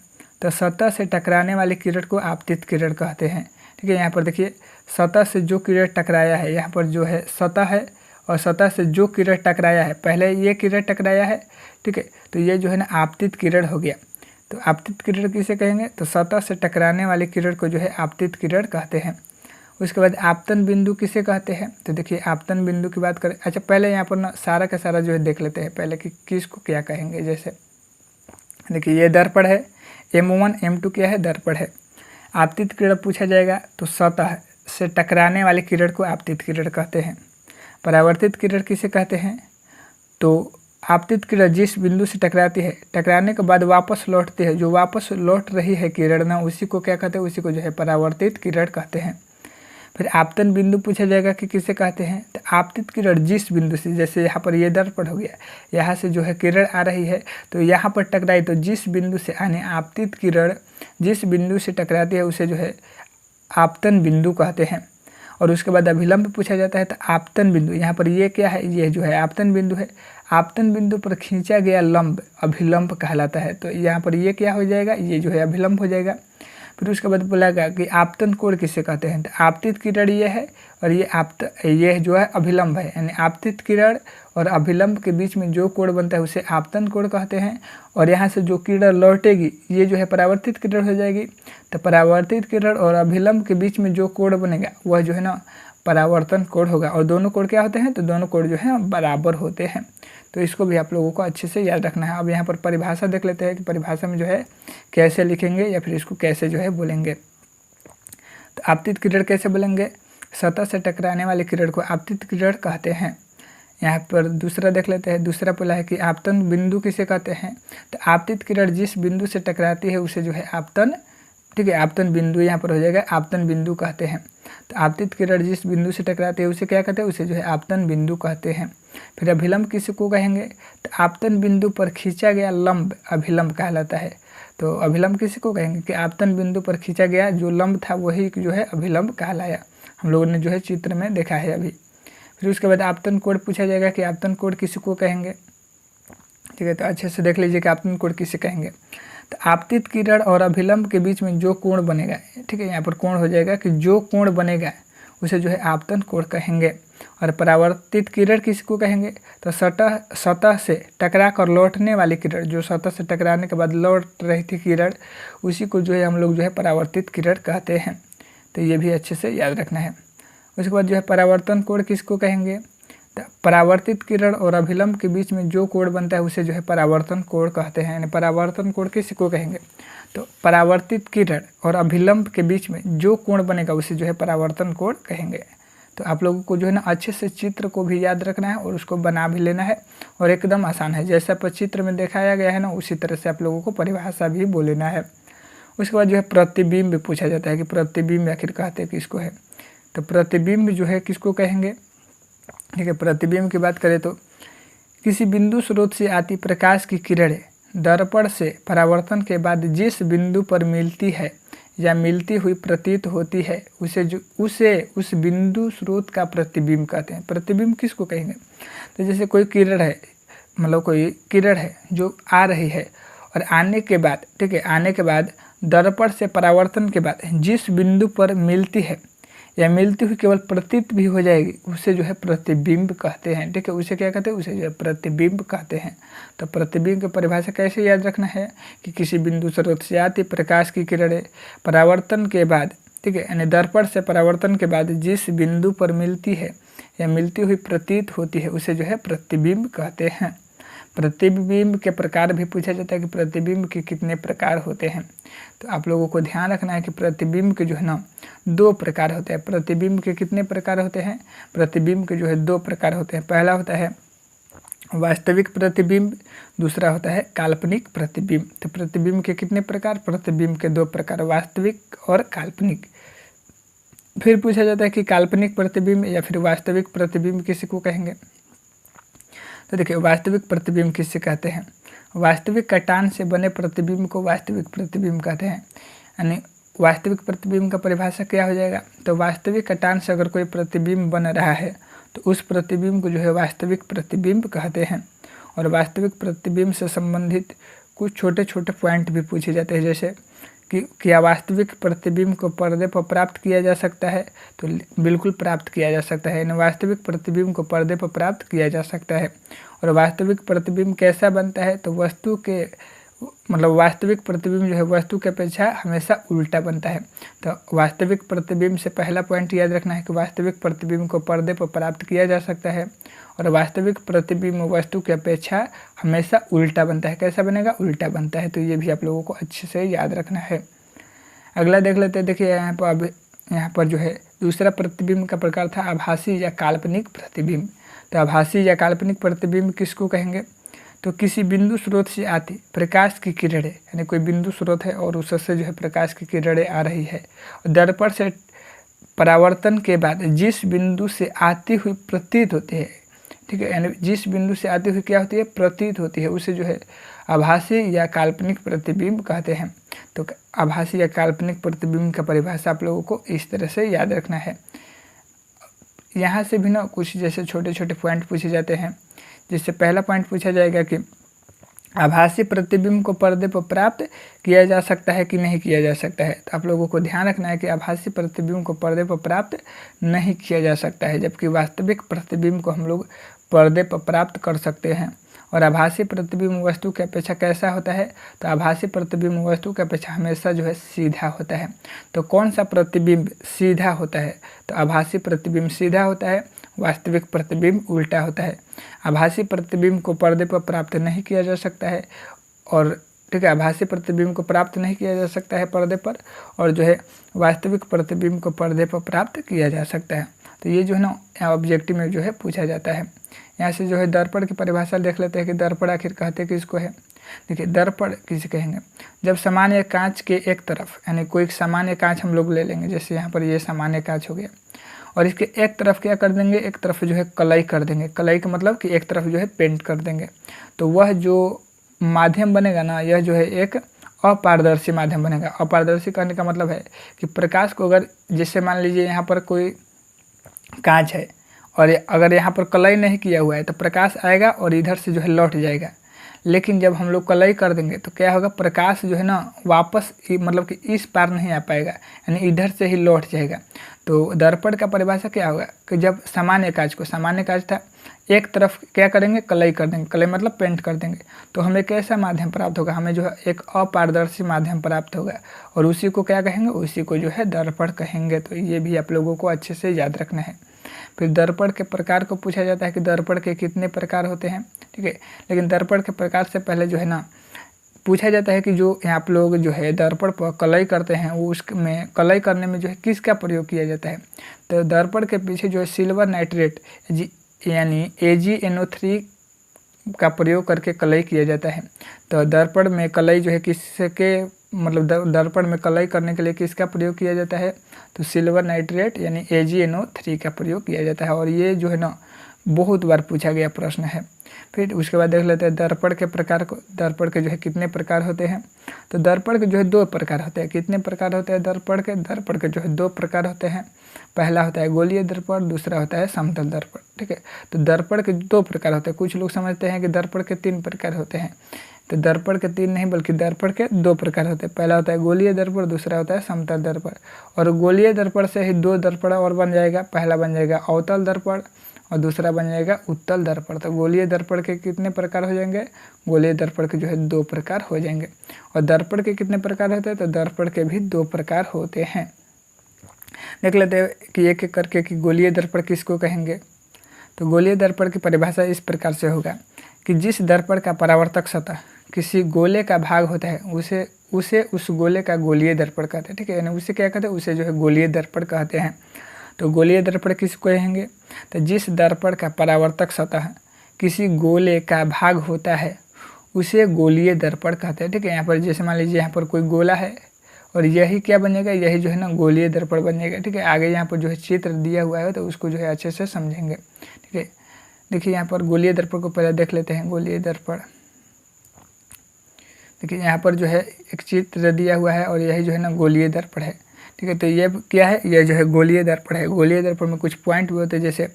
A: तो सतह से टकराने वाली किरण को आपतित किरण कहते हैं। ठीक है, यहाँ पर देखिए सतह से जो किरण टकराया है, यहाँ पर जो है सतह है और सतह से जो किरण टकराया है, पहले ये किरण टकराया है। ठीक है, तो ये जो है ना आपतित किरण हो गया। तो आपतित किरण किसे कहेंगे, तो सतह से टकराने वाली किरण को जो है आपतित किरण कहते हैं। उसके बाद आपतन बिंदु किसे कहते हैं, तो देखिए आपतन बिंदु की बात करें। अच्छा, पहले यहाँ पर ना सारा का सारा जो है देख लेते हैं पहले कि किसको क्या कहेंगे। जैसे देखिए ये दर्पण है, M1 M2 क्या है, दर्पण है। आपतित किरण पूछा जाएगा तो सतह से टकराने वाली किरण को आपतित किरण कहते हैं। परावर्तित किरण किसे कहते हैं, तो आपतित किरण जिस बिंदु से टकराती है, टकराने के बाद वापस लौटती है, जो वापस लौट रही है किरण ना, उसी को क्या कहते हैं, उसी को जो है परावर्तित किरण कहते हैं। फिर आपतन बिंदु पूछा जाएगा कि किसे कहते हैं, तो आपतित किरण जिस बिंदु से, जैसे यहाँ पर ये दर्पण हो गया, यहाँ से जो है किरण आ रही है, तो यहाँ पर टकराई, तो जिस बिंदु से आने आपतित किरण जिस बिंदु से टकराती है उसे जो है आपतन बिंदु कहते हैं। और उसके बाद अभिलंब पूछा जाता है, तो आपतन बिंदु, यहाँ पर ये क्या है, ये जो है आपतन बिंदु है। आपतन बिंदु पर खींचा गया लंब अभिलंब कहलाता है। तो यहाँ पर ये क्या हो जाएगा, ये जो है अभिलंब हो जाएगा। फिर उसके बाद बोलेगा कि आपतन कोण किसे कहते हैं, तो आपतित किरण ये है और ये जो है अभिलंब है। यानी आपतित किरण और अभिलंब के बीच में जो कोण बनता है उसे आपतन कोण कहते हैं। और यहाँ से जो किरण लौटेगी ये जो है परावर्तित किरण हो जाएगी। तो परावर्तित किरण और अभिलंब के बीच में जो कोण बनेगा वह जो है ना परावर्तन कोण होगा। और दोनों कोण क्या होते हैं, तो दोनों कोण जो है बराबर होते हैं। तो इसको भी आप लोगों को अच्छे से याद रखना है। अब यहाँ पर परिभाषा देख लेते हैं कि परिभाषा में जो है कैसे लिखेंगे या फिर इसको कैसे जो है बोलेंगे। तो आपतित किरण कैसे बोलेंगे, सतह से टकराने वाली किरण को आपतित किरण कहते हैं। यहाँ पर दूसरा देख लेते हैं। दूसरा बोला है कि आपतन बिंदु किसे कहते हैं, तो आपतित किरण जिस बिंदु से टकराती है उसे जो है आपतन, ठीक है, आपतन बिंदु यहाँ पर हो जाएगा, आपतन बिंदु कहते हैं। तो आपतित किरण जिस बिंदु से टकराते हैं उसे क्या कहते हैं, उसे जो है आपतन बिंदु कहते हैं। फिर अभिलंब किसी को कहेंगे, तो आपतन बिंदु पर खींचा गया लंब अभिलंब कहलाता है। तो अभिलंब किसी को कहेंगे कि आपतन बिंदु पर खींचा गया जो लंब था वही जो है अभिलंब कहलाया। हम लोगों ने जो है चित्र में देखा है अभी। फिर उसके बाद आपतन कोण पूछा जाएगा कि आपतन कोण किसी को कहेंगे। ठीक है, तो अच्छे से देख लीजिए कि आपतन कोण किसे कहेंगे। तो आपतित किरण और अभिलंब के बीच में जो कोण बनेगा, ठीक है, यहाँ पर कोण हो जाएगा कि जो कोण बनेगा उसे जो है आपतन कोण कहेंगे। और परावर्तित किरण किसको कहेंगे, तो सतह से टकरा कर लौटने वाली किरण, जो सतह से टकराने के बाद लौट रही थी किरण, उसी को जो है हम लोग जो है परावर्तित किरण कहते हैं। तो ये भी अच्छे से याद रखना है। उसके बाद जो है परावर्तन कोण किसको कहेंगे, तो परावर्तित किरण और अभिलंब के बीच में जो कोण बनता है उसे जो है परावर्तन कोण कहते हैं। यानी परावर्तन कोण किसको कहेंगे, तो परावर्तित किरण और अभिलंब के बीच में जो कोण बनेगा उसे जो है परावर्तन कोण कहेंगे। तो आप लोगों को जो है ना अच्छे से चित्र को भी याद रखना है और उसको बना भी लेना है, और एकदम आसान है, जैसा पर चित्र में दिखाया गया है ना उसी तरह से आप लोगों को परिभाषा भी बोलना है। उसके बाद जो है प्रतिबिंब पूछा जाता है कि प्रतिबिंब आखिर कहते किसको है, तो प्रतिबिंब जो है किसको कहेंगे। ठीक है, प्रतिबिंब की बात करें तो किसी बिंदु स्रोत से आती प्रकाश की किरणें दर्पण से परावर्तन के बाद जिस बिंदु पर मिलती है या मिलती हुई प्रतीत होती है उसे उस बिंदु स्रोत का प्रतिबिंब कहते हैं। प्रतिबिंब किसको कहेंगे, तो जैसे कोई किरण है, मतलब कोई किरण है जो आ रही है और आने के बाद, ठीक है, आने के बाद दर्पण से परावर्तन के बाद जिस बिंदु पर मिलती है या मिलती हुई केवल प्रतीत भी हो जाएगी उसे जो है प्रतिबिंब कहते हैं। ठीक है, उसे क्या कहते हैं, उसे जो है प्रतिबिंब कहते हैं। तो प्रतिबिंब की परिभाषा कैसे याद रखना है कि किसी बिंदु स्रोत से आती प्रकाश की किरणें परावर्तन के बाद, ठीक है, यानी दर्पण से परावर्तन के बाद जिस बिंदु पर मिलती है या मिलती हुई प्रतीत होती है उसे जो है प्रतिबिंब कहते हैं। प्रतिबिंब के प्रकार भी पूछा जाता है कि प्रतिबिंब के कितने प्रकार होते हैं। तो आप लोगों को ध्यान रखना है कि प्रतिबिंब के जो है ना 2 प्रकार होते हैं। प्रतिबिंब के कितने प्रकार होते हैं, प्रतिबिंब के जो है 2 प्रकार होते हैं। पहला होता है वास्तविक प्रतिबिंब, दूसरा होता है काल्पनिक प्रतिबिंब। तो प्रतिबिंब के कितने प्रकार, प्रतिबिंब के 2 प्रकार, वास्तविक और काल्पनिक। फिर पूछा जाता है कि काल्पनिक प्रतिबिंब या फिर वास्तविक प्रतिबिंब किसको कहेंगे। तो देखिए वास्तविक प्रतिबिंब किससे कहते हैं, वास्तविक कटान से बने प्रतिबिंब को वास्तविक प्रतिबिंब कहते हैं। यानी वास्तविक प्रतिबिंब का परिभाषा क्या हो जाएगा, तो वास्तविक कटान से अगर कोई प्रतिबिंब बन रहा है तो उस प्रतिबिंब को जो है वास्तविक प्रतिबिंब कहते हैं। और वास्तविक प्रतिबिंब से संबंधित कुछ छोटे छोटे पॉइंट भी पूछे जाते हैं, जैसे कि क्या वास्तविक प्रतिबिंब को पर्दे पर प्राप्त किया जा सकता है, तो बिल्कुल प्राप्त किया जा सकता है। यानी वास्तविक प्रतिबिंब को पर्दे पर प्राप्त किया जा सकता है। और वास्तविक प्रतिबिंब कैसा बनता है, तो वस्तु के मतलब वास्तविक प्रतिबिंब जो है वस्तु की अपेक्षा हमेशा उल्टा बनता है। तो वास्तविक प्रतिबिंब से पहला पॉइंट याद रखना है कि वास्तविक प्रतिबिंब को पर्दे पर प्राप्त किया जा सकता है और वास्तविक प्रतिबिंब वस्तु की अपेक्षा हमेशा उल्टा बनता है। कैसा बनेगा, उल्टा बनता है। तो ये भी आप लोगों को अच्छे से याद रखना है। अगला देख लेते हैं। देखिए यहाँ पर जो है दूसरा प्रतिबिंब का प्रकार था आभासी या काल्पनिक प्रतिबिंब। तो आभासी या काल्पनिक प्रतिबिंब किसको कहेंगे, तो किसी बिंदु स्रोत से आती प्रकाश की किरणें, यानी कोई बिंदु स्रोत है और उससे जो है प्रकाश की किरणें आ रही है और दर्पण से परावर्तन के बाद जिस बिंदु से आती हुई प्रतीत होती है, ठीक है, यानी जिस बिंदु से आती हुई क्या होती है, प्रतीत होती है, उसे जो है आभासी या काल्पनिक प्रतिबिंब कहते हैं। तो आभासी या काल्पनिक प्रतिबिंब का परिभाषा आप लोगों को इस तरह से याद रखना है। यहाँ से भी ना कुछ जैसे छोटे छोटे पॉइंट पूछे जाते हैं, जिससे पहला पॉइंट पूछा जाएगा कि आभासी प्रतिबिंब को पर्दे पर प्राप्त किया जा सकता है कि नहीं किया जा सकता है। तो आप लोगों को ध्यान रखना है कि आभासी प्रतिबिंब को पर्दे पर प्राप्त नहीं किया जा सकता है, जबकि वास्तविक प्रतिबिंब को हम लोग पर्दे पर प्राप्त कर सकते हैं। और आभासी प्रतिबिंब वस्तु की अपेक्षा कैसा होता है, तो आभासी प्रतिबिंब वस्तु की अपेक्षा हमेशा जो है सीधा होता है। तो कौन सा प्रतिबिंब सीधा होता है, तो आभासी प्रतिबिंब सीधा होता है, वास्तविक प्रतिबिंब उल्टा होता है। आभासी प्रतिबिंब को पर्दे पर प्राप्त नहीं किया जा सकता है और ठीक है, आभासी प्रतिबिंब को प्राप्त नहीं किया जा सकता है पर्दे पर, और जो है वास्तविक प्रतिबिंब को पर्दे पर प्राप्त किया जा सकता है। तो ये जो है ना ऑब्जेक्टिव में जो है पूछा जाता है। यहाँ से जो है दर्पण की परिभाषा देख लेते हैं कि दर्पण आखिर कहते किसको है। देखिए दर्पण किसे कहेंगे, जब सामान्य कांच के एक तरफ, यानी कोई सामान्य कांच हम लोग ले लेंगे, जैसे यहाँ पर ये सामान्य कांच हो गया, और इसके एक तरफ क्या कर देंगे, एक तरफ जो है कलई कर देंगे। कलई का मतलब कि एक तरफ जो है पेंट कर देंगे, तो वह जो माध्यम बनेगा ना, यह जो है एक अपारदर्शी माध्यम बनेगा। अपारदर्शी करने का मतलब है कि प्रकाश को अगर जैसे मान लीजिए यहाँ पर कोई कांच है और अगर यहाँ पर कलई नहीं किया हुआ है तो प्रकाश आएगा और इधर से जो है लौट जाएगा। लेकिन जब हम लोग कलई कर देंगे तो क्या होगा, प्रकाश जो है ना वापस मतलब कि इस पार नहीं आ पाएगा, यानी इधर से ही लौट जाएगा। तो दर्पण का परिभाषा क्या होगा कि जब सामान्य काज था एक तरफ क्या करेंगे, कलई कर देंगे, कलई मतलब पेंट कर देंगे, तो हमें कैसा माध्यम प्राप्त होगा, हमें जो है एक अपारदर्शी माध्यम प्राप्त होगा, और उसी को क्या कहेंगे, उसी को जो है दर्पण कहेंगे। तो ये भी आप लोगों को अच्छे से याद रखना है। फिर दर्पण के प्रकार को पूछा जाता है कि दर्पण के कितने प्रकार होते हैं, ठीक है। लेकिन दर्पण के प्रकार से पहले जो है ना पूछा जाता है कि जो आप लोग जो है दर्पण पर कलई करते हैं वो उसमें कलई करने में जो है किसका प्रयोग किया जाता है। तो दर्पण के पीछे जो है सिल्वर नाइट्रेट यानी AgNO3 का प्रयोग करके कलई किया जाता है। तो दर्पण में कलई जो है किसके मतलब दर्पण में कलई करने के लिए किसका प्रयोग किया जाता है, तो सिल्वर नाइट्रेट यानी AgNO3 का प्रयोग किया जाता है। और ये जो है ना बहुत बार पूछा गया प्रश्न है। फिर उसके बाद देख लेते हैं दर्पण के प्रकार को। दर्पण के जो है कितने प्रकार होते हैं, तो दर्पण के जो है 2 प्रकार होते हैं। कितने प्रकार होते हैं दर्पण के जो है 2 प्रकार होते हैं। पहला होता है गोलीय दर्पण, दूसरा होता है समतल दर्पण, ठीक है। तो दर्पण के 2 प्रकार होते हैं। कुछ लोग समझते हैं कि दर्पण के 3 प्रकार होते हैं, तो दर्पण के 3 नहीं बल्कि दर्पण के 2 प्रकार होते हैं। पहला होता है गोलीय दर्पण, दूसरा होता है समतल दर्पण। और गोलीय दर्पण से ही 2 दर्पण और बन जाएगा, पहला बन जाएगा अवतल दर्पण और दूसरा बन जाएगा उत्तल दर्पण। तो गोलीय दर्पण के कितने प्रकार हो जाएंगे, गोलीय दर्पण के जो है 2 प्रकार हो जाएंगे। और दर्पण के कितने प्रकार होते हैं, तो दर्पण के भी 2 प्रकार होते हैं। देख लेते हैं कि एक एक करके कि गोलीय दर्पण किसको कहेंगे। तो गोलीय दर्पण की परिभाषा इस प्रकार से होगा कि जिस दर्पण का परावर्तक सतह किसी गोले का भाग होता है उसे उस गोले का गोलीय दर्पण कहते हैं, ठीक है। यानी उसे क्या कहते हैं, उसे जो है गोलीय दर्पण कहते हैं। तो गोलीय दर्पण किसको कहेंगे, तो जिस दर्पण का परावर्तक सतह किसी गोले का भाग होता है उसे गोलीय दर्पण कहते हैं, ठीक है। यहाँ पर जैसे मान लीजिए यहाँ पर कोई गोला है और यही क्या बनेगा, यही जो है ना गोलीय दर्पण बनेगा, ठीक है। आगे यहाँ पर जो है चित्र दिया हुआ है तो उसको जो है अच्छे से समझेंगे, ठीक है। देखिए यहाँ पर गोलीय दर्पण को पहले देख लेते हैं। गोलीय दर्पण देखिए यहाँ पर जो है एक चित्र दिया हुआ है और यही जो है ना गोलीय दर्पण है, ठीक है। तो ये क्या है, ये जो है गोलीय दर्पण है। गोलीय दर्पण में कुछ पॉइंट भी होते हैं, जैसे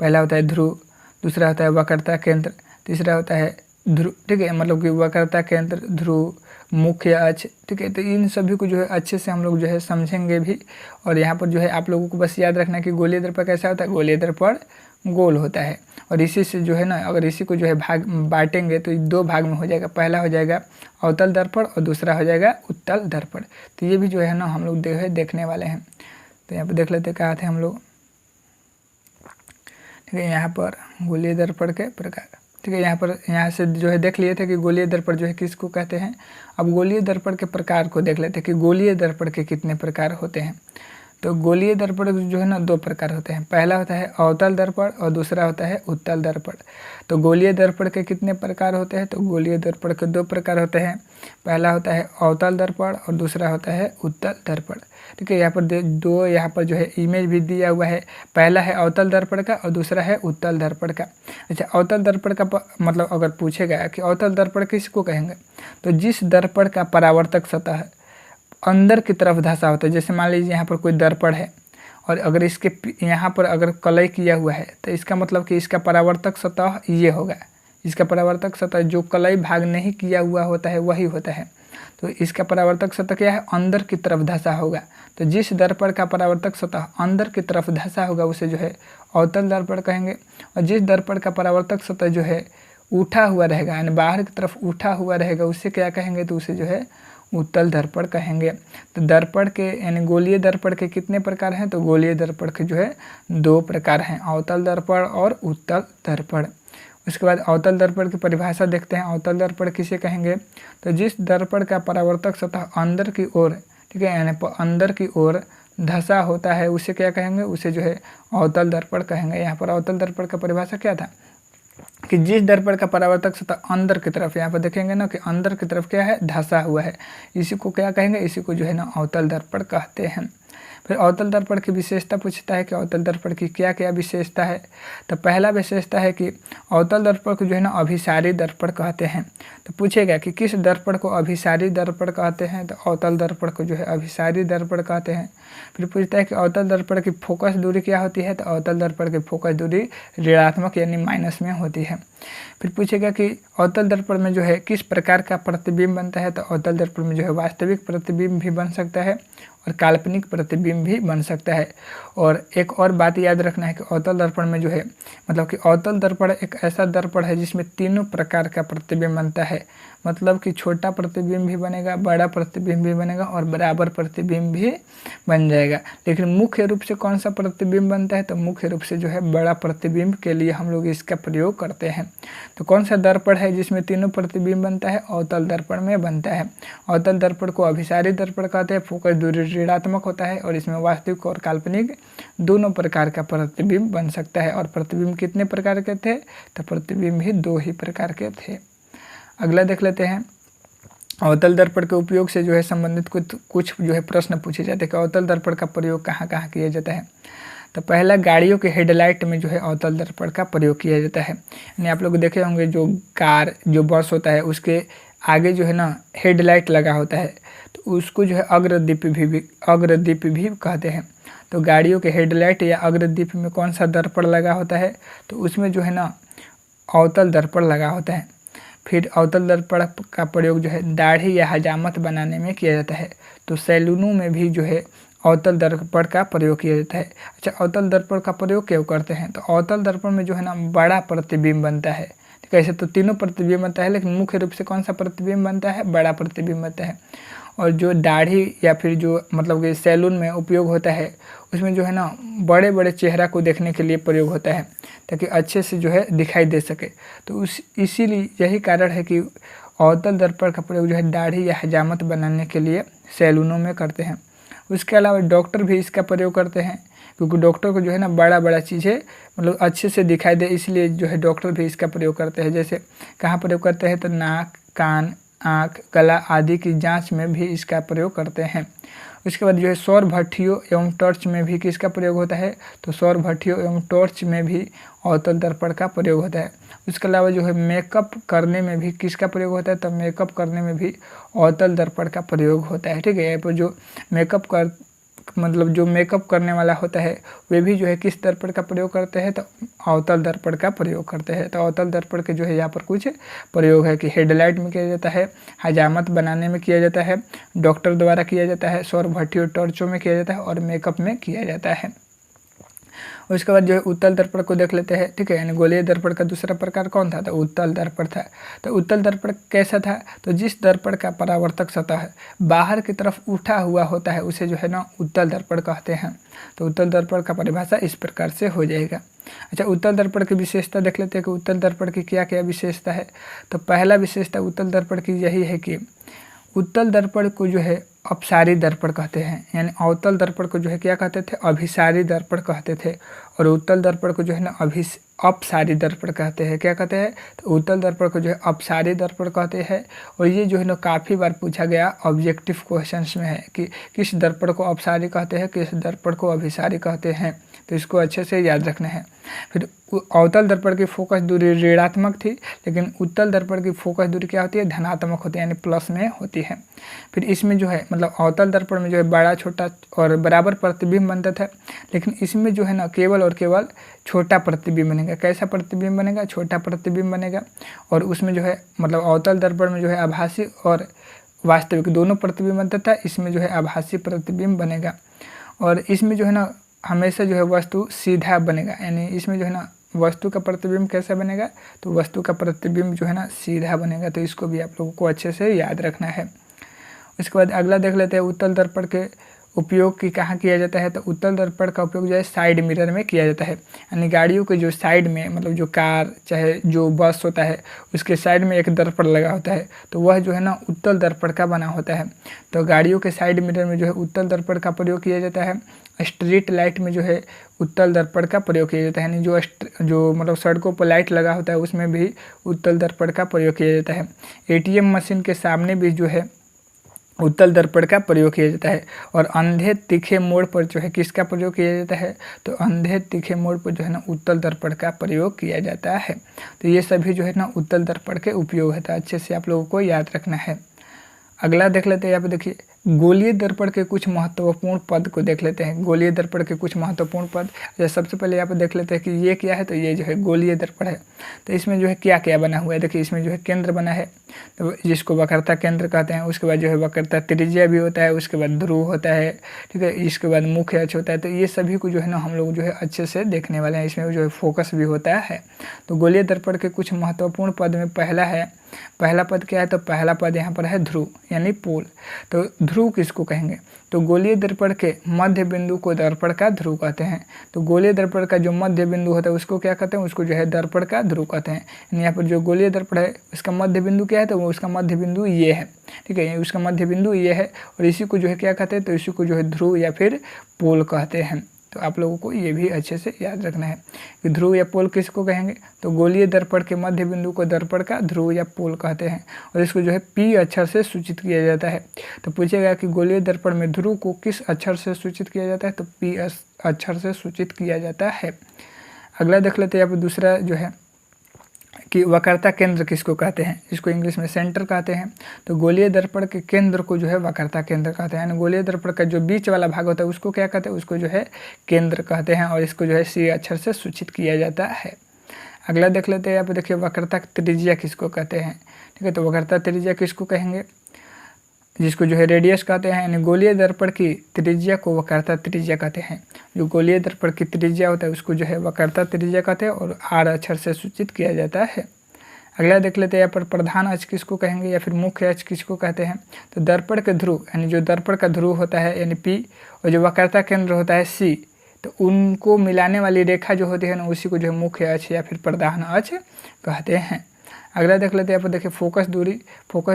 A: पहला होता है ध्रुव, दूसरा होता है वक्रता केंद्र, तीसरा होता है ध्रुव, ठीक है। मतलब कि वक्रता केंद्र, ध्रुव, मुख्य अक्ष, ठीक है। तो इन सभी को जो है अच्छे से हम लोग जो है समझेंगे भी। और यहाँ पर जो है आप लोगों को बस याद रखना है कि गोलीय दर्पण कैसा होता है, गोलीय दर्पण गोल होता है। और इसी से जो है ना अगर इसी को जो है भाग बांटेंगे तो 2 भाग में हो जाएगा। पहला हो जाएगा अवतल दर्पण और दूसरा हो जाएगा उत्तल दर्पण। तो ये भी जो है ना हम लोग देखने वाले हैं। तो यहाँ पर देख लेते कहाँ थे हम लोग, ठीक है। यहाँ पर गोलीय दर्पण के प्रकार, ठीक है। यहाँ से जो है देख लिए थे कि गोलीय दर्पण जो है किसको कहते हैं। अब गोलीय दर्पण के प्रकार को देख लेते हैं कि गोलीय दर्पण के कितने प्रकार होते हैं। तो गोलीय दर्पण जो है ना 2 प्रकार होते हैं। पहला होता है अवतल दर्पण और दूसरा होता है उत्तल दर्पण। तो गोलीय दर्पण के कितने प्रकार होते हैं, तो गोलीय दर्पण के 2 प्रकार होते हैं। पहला होता है अवतल दर्पण और दूसरा होता है उत्तल दर्पण, ठीक है। यहाँ पर 2 यहाँ पर जो है इमेज भी दिया हुआ है। पहला है अवतल दर्पण का और दूसरा है उत्तल दर्पण का। अच्छा, अवतल दर्पण का मतलब अगर पूछेगा कि अवतल दर्पण किसको कहेंगे, तो जिस दर्पण का परावर्तक सतह अंदर की तरफ धंसा होता है। जैसे मान लीजिए यहाँ पर कोई दर्पण है और अगर इसके यहाँ पर अगर कलई किया हुआ है तो इसका मतलब कि इसका परावर्तक सतह ये होगा। इसका परावर्तक सतह जो कलई भाग नहीं किया हुआ होता है वही होता है। तो इसका परावर्तक सतह क्या है, अंदर की तरफ धंसा होगा। तो जिस दर्पण का परावर्तक सतह अंदर की तरफ धंसा होगा उसे जो है अवतल दर्पण कहेंगे। और जिस दर्पण का परावर्तक सतह जो है उठा हुआ रहेगा यानी बाहर की तरफ उठा हुआ रहेगा उसे क्या कहेंगे, तो उसे जो है उत्तल दर्पण कहेंगे। तो दर्पण के यानी गोलीय दर्पण के कितने प्रकार हैं, तो गोलीय दर्पण के जो है 2 प्रकार हैं, अवतल दर्पण और उत्तल दर्पण। उसके बाद अवतल दर्पण की परिभाषा देखते हैं। अवतल दर्पण किसे कहेंगे, तो जिस दर्पण का परावर्तक सतह अंदर की ओर, ठीक है, यानी अंदर की ओर धंसा होता है उसे क्या कहेंगे, उसे जो है अवतल दर्पण कहेंगे। यहाँ पर अवतल दर्पण का परिभाषा क्या था कि जिस दर्पण का परावर्तक सतह अंदर की तरफ, यहाँ पर देखेंगे ना कि अंदर की तरफ क्या है, धंसा हुआ है, इसी को क्या कहेंगे, इसी को जो है ना अवतल दर्पण कहते हैं। फिर अवतल दर्पण की विशेषता पूछता है कि अवतल दर्पण की क्या क्या विशेषता है। तो पहला विशेषता है कि अवतल दर्पण को जो है ना अभिसारी दर्पण कहते हैं। तो पूछेगा कि किस दर्पण को अभिसारी दर्पण कहते हैं, तो अवतल दर्पण को जो है अभिसारी दर्पण कहते हैं। फिर पूछता है कि अवतल दर्पण की फोकस दूरी क्या होती है, तो अवतल दर्पण की फोकस दूरी ऋणात्मक यानी माइनस में होती है। फिर पूछेगा कि अवतल दर्पण में जो है किस प्रकार का प्रतिबिंब बनता है। तो अवतल दर्पण में जो है वास्तविक प्रतिबिंब भी बन सकता है और काल्पनिक प्रतिबिंब भी बन सकता है। और एक और बात याद रखना है कि अवतल दर्पण में जो है मतलब कि अवतल दर्पण एक ऐसा दर्पण है जिसमें तीनों प्रकार का प्रतिबिंब बनता है। मतलब कि छोटा प्रतिबिंब भी बनेगा, बड़ा प्रतिबिंब भी बनेगा और बराबर प्रतिबिंब भी बन जाएगा। लेकिन मुख्य रूप से कौन सा प्रतिबिंब बनता है, तो मुख्य रूप से जो है बड़ा प्रतिबिंब के लिए हम लोग इसका प्रयोग करते हैं। तो कौन सा दर्पण है जिसमें तीनों प्रतिबिंब बनता है, अवतल दर्पण में बनता है। अवतल दर्पण को अभिसारी दर्पण कहते हैं। फोकस दूरी ऋणात्मक होता है और इसमें वास्तविक और काल्पनिक दोनों प्रकार का प्रतिबिंब बन सकता है। और प्रतिबिंब कितने प्रकार के थे, तो प्रतिबिंब भी 2 ही प्रकार के थे। अगला देख लेते हैं, अवतल दर्पण के उपयोग से जो है संबंधित कुछ जो है प्रश्न पूछे जाते हैं कि अवतल दर्पण का प्रयोग कहाँ कहाँ किया जाता है। तो पहला, गाड़ियों के हेडलाइट में जो है अवतल दर्पण का प्रयोग किया जाता है। यानी आप लोग देखे होंगे जो कार जो बस होता है उसके आगे जो है ना हेडलाइट लगा होता है, तो उसको जो है अग्रदीप भी कहते हैं। तो गाड़ियों के हेडलाइट या अग्रदीप में कौन सा दर्पण लगा होता है, तो उसमें जो है ना अवतल दर्पण लगा होता है। फिर अवतल दर्पण का प्रयोग जो है दाढ़ी या हजामत बनाने में किया जाता है। तो सैलूनों में भी जो है अवतल दर्पण का प्रयोग किया जाता है। अच्छा, अवतल दर्पण का प्रयोग क्यों करते हैं, तो अवतल दर्पण में जो है ना बड़ा प्रतिबिंब बनता है। कैसे, तो तीनों प्रतिबिंब बनता है, लेकिन मुख्य रूप से कौन सा प्रतिबिंब बनता है, बड़ा प्रतिबिंब बनता है। और जो दाढ़ी या फिर जो मतलब कि सैलून में उपयोग होता है उसमें जो है ना बड़े बड़े चेहरा को देखने के लिए प्रयोग होता है ताकि अच्छे से जो है दिखाई दे सके। तो इसीलिए यही कारण है कि अवतल दर्पण का प्रयोग जो है दाढ़ी या हजामत बनाने के लिए सैलूनों में करते हैं। उसके अलावा डॉक्टर भी इसका प्रयोग करते हैं, क्योंकि डॉक्टर को जो है ना बड़ा बड़ा चीज़ें मतलब अच्छे से दिखाई दे, इसलिए जो है डॉक्टर भी इसका प्रयोग करते हैं। जैसे कहाँ प्रयोग करते हैं, तो नाक, कान, आँख, गला आदि की जांच में भी इसका प्रयोग करते हैं। उसके बाद जो है सौर भट्ठियों एवं टॉर्च में भी किसका प्रयोग होता है, तो सौर भट्ठियों एवं टॉर्च में भी अवतल दर्पण का प्रयोग होता है। उसके अलावा जो है मेकअप करने में भी किसका प्रयोग होता है, तो मेकअप करने में भी अवतल दर्पण का प्रयोग होता है। ठीक है, यहाँ पर जो जो मेकअप करने वाला होता है वे भी जो है किस दर्पण का प्रयोग करते हैं, तो अवतल दर्पण का प्रयोग करते हैं। तो अवतल दर्पण के जो है यहाँ पर कुछ प्रयोग है कि हेडलाइट में किया जाता है, हजामत बनाने में किया जाता है, डॉक्टर द्वारा किया जाता है, सौर भट्ठी और टॉर्चों में किया जाता है और मेकअप में किया जाता है। उसके बाद जो है उत्तल दर्पण को देख लेते हैं। ठीक है, यानी गोलीय दर्पण का दूसरा प्रकार कौन था, तो उत्तल दर्पण था। तो उत्तल दर्पण कैसा था, तो जिस दर्पण का परावर्तक सतह बाहर की तरफ उठा हुआ होता है उसे जो है ना उत्तल दर्पण कहते हैं। तो उत्तल दर्पण का परिभाषा इस प्रकार से हो जाएगा। अच्छा, उत्तल दर्पण की विशेषता देख लेते हैं कि उत्तल दर्पण की क्या क्या विशेषता है। तो पहला विशेषता उत्तल दर्पण की यही है कि उत्तल दर्पण को जो है अपसारी दर्पण कहते हैं। यानी अवतल दर्पण को जो है क्या कहते थे, अभिसारी दर्पण कहते थे, और उत्तल दर्पण को जो है ना अपसारी दर्पण कहते हैं। क्या कहते हैं, तो उत्तल दर्पण को जो है अपसारी दर्पण कहते हैं। और ये जो है ना काफ़ी बार पूछा गया ऑब्जेक्टिव क्वेश्चंस में है कि किस दर्पण को अपसारी कहते हैं, किस दर्पण को अभिसारी कहते हैं। तो इसको अच्छे से याद रखना है। फिर अवतल दर्पण की फोकस दूरी ऋणात्मक थी, लेकिन उत्तल दर्पण की फोकस दूरी क्या होती है, धनात्मक होती है, यानी प्लस में होती है। फिर इसमें जो है मतलब अवतल दर्पण में जो है बड़ा छोटा और बराबर प्रतिबिंब बनता था, लेकिन इसमें जो है ना केवल और केवल छोटा प्रतिबिंब बनेगा। कैसा प्रतिबिंब बनेगा, छोटा प्रतिबिंब बनेगा। और उसमें जो है मतलब अवतल दर्पण में जो है आभासी और वास्तविक दोनों प्रतिबिंब बनता था, इसमें जो है आभासी प्रतिबिंब बनेगा। और इसमें जो है ना हमेशा जो है वस्तु सीधा बनेगा, यानी इसमें जो है ना वस्तु का प्रतिबिंब कैसा बनेगा, तो वस्तु का प्रतिबिंब जो है ना सीधा बनेगा। तो इसको भी आप लोगों को अच्छे से याद रखना है। उसके बाद अगला देख लेते हैं उत्तल दर्पण के उपयोग की कहाँ किया जाता है। तो उत्तल दर्पण का उपयोग जो है साइड मिरर में किया जाता है, यानी गाड़ियों के जो साइड में मतलब जो कार चाहे जो बस होता है उसके साइड में एक दर्पण लगा होता है, तो वह जो है ना उत्तल दर्पण का बना होता है। तो गाड़ियों के साइड मिरर में जो है उत्तल दर्पण का प्रयोग किया जाता है। स्ट्रीट लाइट में जो है उत्तल दर्पण का प्रयोग किया जाता है, यानी जो मतलब सड़कों पर लाइट लगा होता है उसमें भी उत्तल दर्पण का प्रयोग किया जाता है। एटीएम मशीन के सामने भी जो है उत्तल दर्पण का प्रयोग किया जाता है। और अंधे तीखे मोड़ पर जो है किसका प्रयोग किया जाता है, तो अंधे तीखे मोड़ पर जो है ना उत्तल दर्पण का प्रयोग किया जाता है। तो ये सभी जो है ना उत्तल दर्पण के उपयोग है, तो अच्छे से आप लोगों को याद रखना है। अगला देख लेते हैं, यहाँ पे देखिए गोलीय दर्पण के कुछ महत्वपूर्ण पद को देख लेते हैं। गोलीय दर्पण के कुछ महत्वपूर्ण पद, जैसे सबसे पहले यहाँ पर देख लेते हैं कि ये क्या है, तो ये जो है गोलीय दर्पण है। तो इसमें जो है क्या क्या बना हुआ है, देखिए इसमें जो है केंद्र बना है, तो जिसको वक्रता केंद्र कहते हैं। उसके बाद जो है वक्रता त्रिज्या भी होता है, उसके बाद ध्रुव होता है, ठीक है। इसके बाद मुख्य अक्ष होता है। तो ये सभी को जो है ना हम लोग जो है अच्छे से देखने वाले हैं। इसमें जो है फोकस भी होता है। तो गोलीय दर्पण के कुछ महत्वपूर्ण पद में पहला पद क्या है, तो पहला पद यहाँ पर है ध्रुव यानी पोल। तो ध्रुव किसको कहेंगे, तो गोलीय दर्पण के मध्य बिंदु को दर्पण का ध्रुव कहते हैं। तो गोलीय दर्पण का जो मध्य बिंदु होता है उसको क्या कहते हैं, उसको जो है दर्पण का ध्रुव कहते हैं। यानी यहाँ पर जो गोलीय दर्पण है उसका मध्य बिंदु क्या है, तो वो उसका मध्य बिंदु ये है, ठीक है। उसका मध्य बिंदु ये है और इसी को जो है क्या कहते हैं, तो इसी को जो है ध्रुव या फिर पोल कहते हैं। तो आप लोगों को ये भी अच्छे से याद रखना है कि ध्रुव या पोल किसको कहेंगे, तो गोलीय दर्पण के मध्य बिंदु को दर्पण का ध्रुव या पोल कहते हैं और इसको जो है पी अक्षर से सूचित किया जाता है। तो पूछेगा कि गोलीय दर्पण में ध्रुव को किस अक्षर से सूचित किया जाता है, तो पी अक्षर से सूचित किया जाता है। अगला देख लेते हैं यहाँ पर दूसरा जो है कि वक्रता केंद्र किसको कहते हैं, इसको इंग्लिश में सेंटर कहते हैं। तो गोलीय दर्पण के केंद्र को जो है वक्रता केंद्र कहते हैं। यानी गोलीय दर्पण का जो बीच वाला भाग होता है उसको क्या कहते हैं, उसको जो है केंद्र कहते हैं और इसको जो है सी अक्षर से सूचित किया जाता है। अगला देख लेते हैं यहाँ पे, देखिए वक्रता त्रिज्या किसको कहते हैं, ठीक है। तो वक्रता त्रिज्या किसको कहेंगे, जिसको जो है रेडियस कहते हैं। यानी गोलीय दर्पण की त्रिज्या को वक्रता त्रिज्या कहते हैं। जो गोलीय दर्पण की त्रिज्या होता है उसको जो है वक्रता त्रिज्या कहते हैं और आर अक्षर से सूचित किया जाता है। अगला देख लेते हैं यहाँ पर प्रधान अक्ष किसको कहेंगे या फिर मुख्य अक्ष किसको कहते हैं, तो दर्पण के ध्रुव यानी जो दर्पण का ध्रुव होता है यानी पी और जो वक्रता केंद्र होता है सी, तो उनको मिलाने वाली रेखा जो होती है ना उसी को जो है मुख्य अक्ष या फिर प्रधान अक्ष कहते हैं। अगला देख लेते हैं यहाँ पर, देखिए फोकस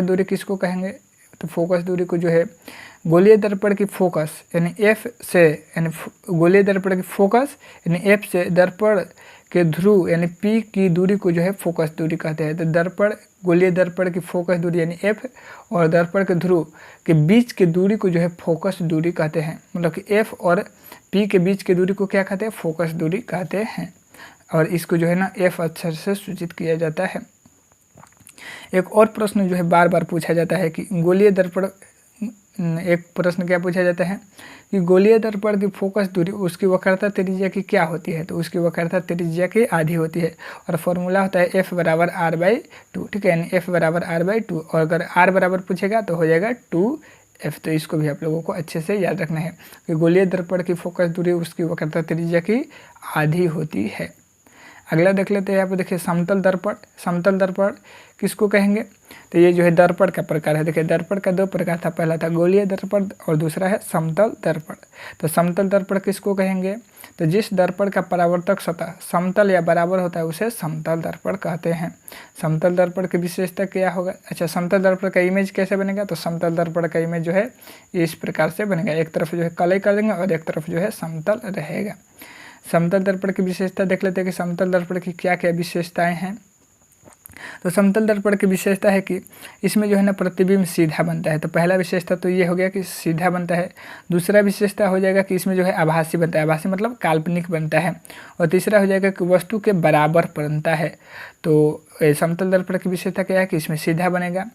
A: दूरी किसको कहेंगे, तो फोकस दूरी को जो है गोलीय दर्पण की फोकस यानी एफ से, यानी गोलीय दर्पण की फोकस यानी एफ से दर्पण के ध्रुव यानी पी की दूरी को जो है फोकस दूरी कहते हैं। तो गोलीय दर्पण की फोकस दूरी यानी एफ और दर्पण के ध्रुव के बीच की दूरी को जो है फोकस दूरी कहते हैं। मतलब कि एफ और पी के बीच की दूरी को क्या कहते हैं, फोकस दूरी कहते हैं और इसको जो है ना एफ अक्षर से सूचित किया जाता है। एक और प्रश्न जो है बार बार पूछा जाता है कि गोलीय दर्पण, एक प्रश्न क्या पूछा जाता है कि गोलीय दर्पण की फोकस दूरी उसकी वक्रता त्रिज्या की क्या होती है, तो उसकी वक्रता त्रिज्या की आधी होती है और फॉर्मूला होता है F बराबर R/2, ठीक है। यानी F बराबर R/2 और अगर R बराबर पूछेगा तो हो जाएगा 2F। तो इसको भी आप लोगों को अच्छे से याद रखना है कि गोलीय दर्पण की फोकस दूरी उसकी वक्रता त्रिज्या की आधी होती है। अगला देख लेते हैं यहाँ पे, देखिए समतल दर्पण किसको कहेंगे, तो ये जो है दर्पण का प्रकार है। देखिए दर्पण का दो प्रकार था, पहला था गोलीय दर्पण और दूसरा है समतल दर्पण। तो समतल दर्पण किसको कहेंगे, तो जिस दर्पण का परावर्तक सतह समतल या बराबर होता है उसे समतल दर्पण कहते हैं। समतल दर्पण की विशेषता क्या होगा, अच्छा समतल दर्पण का इमेज कैसे बनेगा, तो समतल दर्पण का इमेज जो है इस प्रकार से बनेगा, एक तरफ जो है कलई कर देंगे और एक तरफ जो है समतल रहेगा। समतल दर्पण की विशेषता देख लेते हैं कि समतल दर्पण की क्या क्या विशेषताएं हैं। तो समतल दर्पण की विशेषता है कि इसमें जो है ना प्रतिबिंब सीधा बनता है। तो पहला विशेषता तो ये हो गया कि सीधा बनता है। दूसरा विशेषता हो जाएगा कि इसमें जो है आभासी बनता है, आभासी मतलब काल्पनिक बनता है। और तीसरा हो जाएगा कि वस्तु के बराबर बनता है। तो समतल दर्पण की विशेषता क्या है कि इसमें सीधा बनेगा,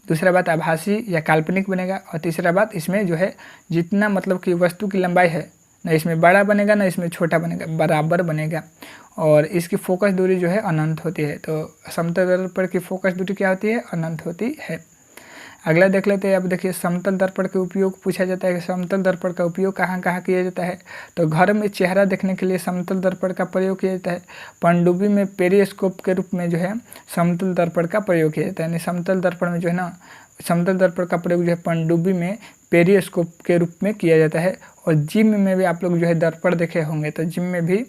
A: दूसरा बात आभासी या काल्पनिक बनेगा और तीसरा बात इसमें जो है जितना मतलब कि वस्तु की लंबाई है ना इसमें बड़ा बनेगा ना इसमें छोटा बनेगा, बराबर बनेगा और इसकी फोकस दूरी जो है अनंत होती है। तो समतल दर्पण की फोकस दूरी क्या होती है, अनंत होती है। अगला देख लेते हैं, अब देखिए समतल दर्पण के उपयोग पूछा जाता है कि समतल दर्पण का उपयोग कहाँ कहाँ किया जाता है। तो घर में चेहरा देखने के लिए समतल दर्पण का प्रयोग किया जाता है। पनडुब्बी में पेरिस्कोप के रूप में जो है समतल दर्पण का प्रयोग किया जाता है। यानी समतल दर्पण में जो है ना समतल दर्पण का प्रयोग जो है पनडुब्बी में पेरिस्कोप के रूप में किया जाता है। और जिम में भी आप लोग जो है दर्पण देखे होंगे, तो जिम में भी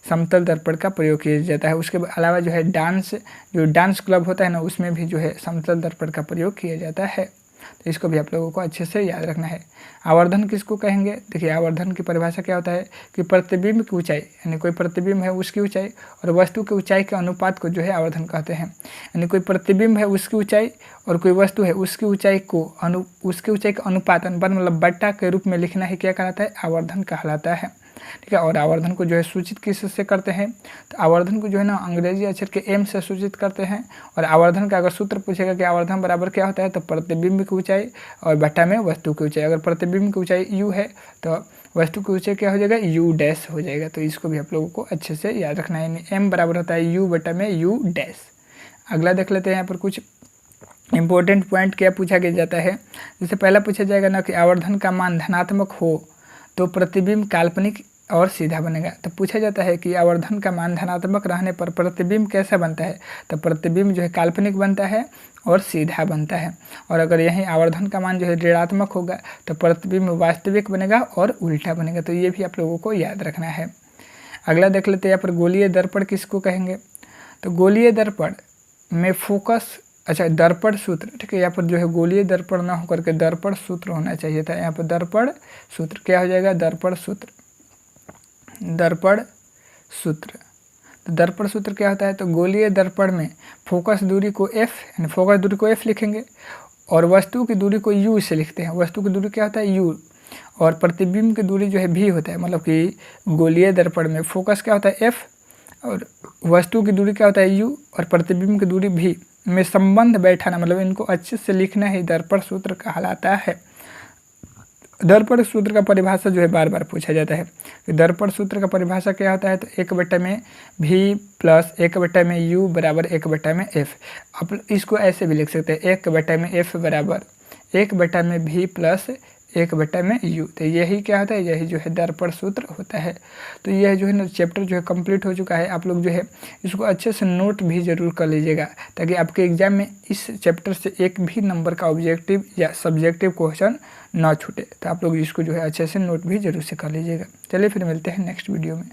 A: समतल दर्पण का प्रयोग किया जाता है। उसके अलावा जो है डांस क्लब होता है ना उसमें भी जो है समतल दर्पण का प्रयोग किया जाता है। तो इसको भी आप लोगों को अच्छे से याद रखना है। आवर्धन किसको कहेंगे, देखिए आवर्धन की परिभाषा क्या होता है कि प्रतिबिंब की ऊंचाई यानी कोई प्रतिबिंब है उसकी ऊंचाई और वस्तु की ऊंचाई के अनुपात को जो है आवर्धन कहते हैं। यानी कोई प्रतिबिंब है उसकी ऊंचाई और कोई वस्तु है उसकी ऊंचाई को उसकी ऊंचाई का अनुपात मतलब बट्टा के रूप में लिखना ही क्या कहलाता है, आवर्धन कहलाता है। ठीक है। और आवर्धन को जो है सूचित किससे करते हैं, तो आवर्धन को जो है ना अंग्रेजी अक्षर के एम से सूचित करते हैं। और आवर्धन का अगर सूत्र पूछेगा कि आवर्धन बराबर क्या होता है, तो प्रतिबिंब की ऊंचाई और बटा में वस्तु की ऊंचाई। अगर प्रतिबिंब की ऊंचाई u है तो वस्तु की ऊंचाई क्या हो जाएगा, u डैश हो जाएगा। तो इसको भी आप लोगों को अच्छे से याद रखना है। m बराबर होता है u बटा में u डैश। अगला देख लेते हैं यहाँ पर कुछ इंपॉर्टेंट पॉइंट क्या पूछा गया जाता है। जैसे पहला पूछा जाएगा ना कि आवर्धन का मान धनात्मक हो तो प्रतिबिंब काल्पनिक और सीधा बनेगा। तो पूछा जाता है कि आवर्धन का मान धनात्मक रहने पर प्रतिबिंब कैसा बनता है, तो प्रतिबिंब जो है काल्पनिक बनता है और सीधा बनता है। और अगर यहीं आवर्धन का मान जो है ऋणात्मक होगा तो प्रतिबिंब वास्तविक बनेगा और उल्टा बनेगा। तो ये भी आप लोगों को याद रखना है। अगला देख लेते हैं यहाँ पर गोलीय दर्पण किसको कहेंगे, तो गोलीय दर्पण में फोकस, अच्छा दर्पण सूत्र, ठीक है। यहाँ पर जो है गोलीय दर्पण ना होकर के दर्पण सूत्र होना चाहिए था। यहाँ पर दर्पण सूत्र क्या हो जाएगा, दर्पण सूत्र। दर्पण सूत्र, तो दर्पण सूत्र क्या होता है, तो गोलीय दर्पण में फोकस दूरी को f, यानी फोकस दूरी को f लिखेंगे और वस्तु की दूरी को u से लिखते हैं। वस्तु की दूरी क्या होता है, u, और प्रतिबिंब की दूरी जो है v होता है। मतलब कि गोलीय दर्पण में फोकस क्या होता है f और वस्तु की दूरी क्या होता है u और प्रतिबिंब की दूरी v में संबंध बैठाना, मतलब इनको अच्छे से लिखना ही दर्पण सूत्र कहलाता है। दर्पण सूत्र का परिभाषा जो है बार बार पूछा जाता है कि दर्पण सूत्र का परिभाषा क्या होता है, तो 1/में v प्लस 1/में u बराबर 1/में f। आप इसको ऐसे भी लिख सकते हैं 1/में f बराबर 1/में v प्लस 1/में u। तो यही क्या होता है, यही जो है दर्पण सूत्र होता है। तो यह जो है ना चैप्टर जो है कंप्लीट हो चुका है। आप लोग जो है इसको अच्छे से नोट भी ज़रूर कर लीजिएगा ताकि आपके एग्जाम में इस चैप्टर से एक भी नंबर का ऑब्जेक्टिव या सब्जेक्टिव क्वेश्चन ना छूटे। तो आप लोग इसको जो है अच्छे से नोट भी जरूर से कर लीजिएगा। चलिए फिर मिलते हैं नेक्स्ट वीडियो में।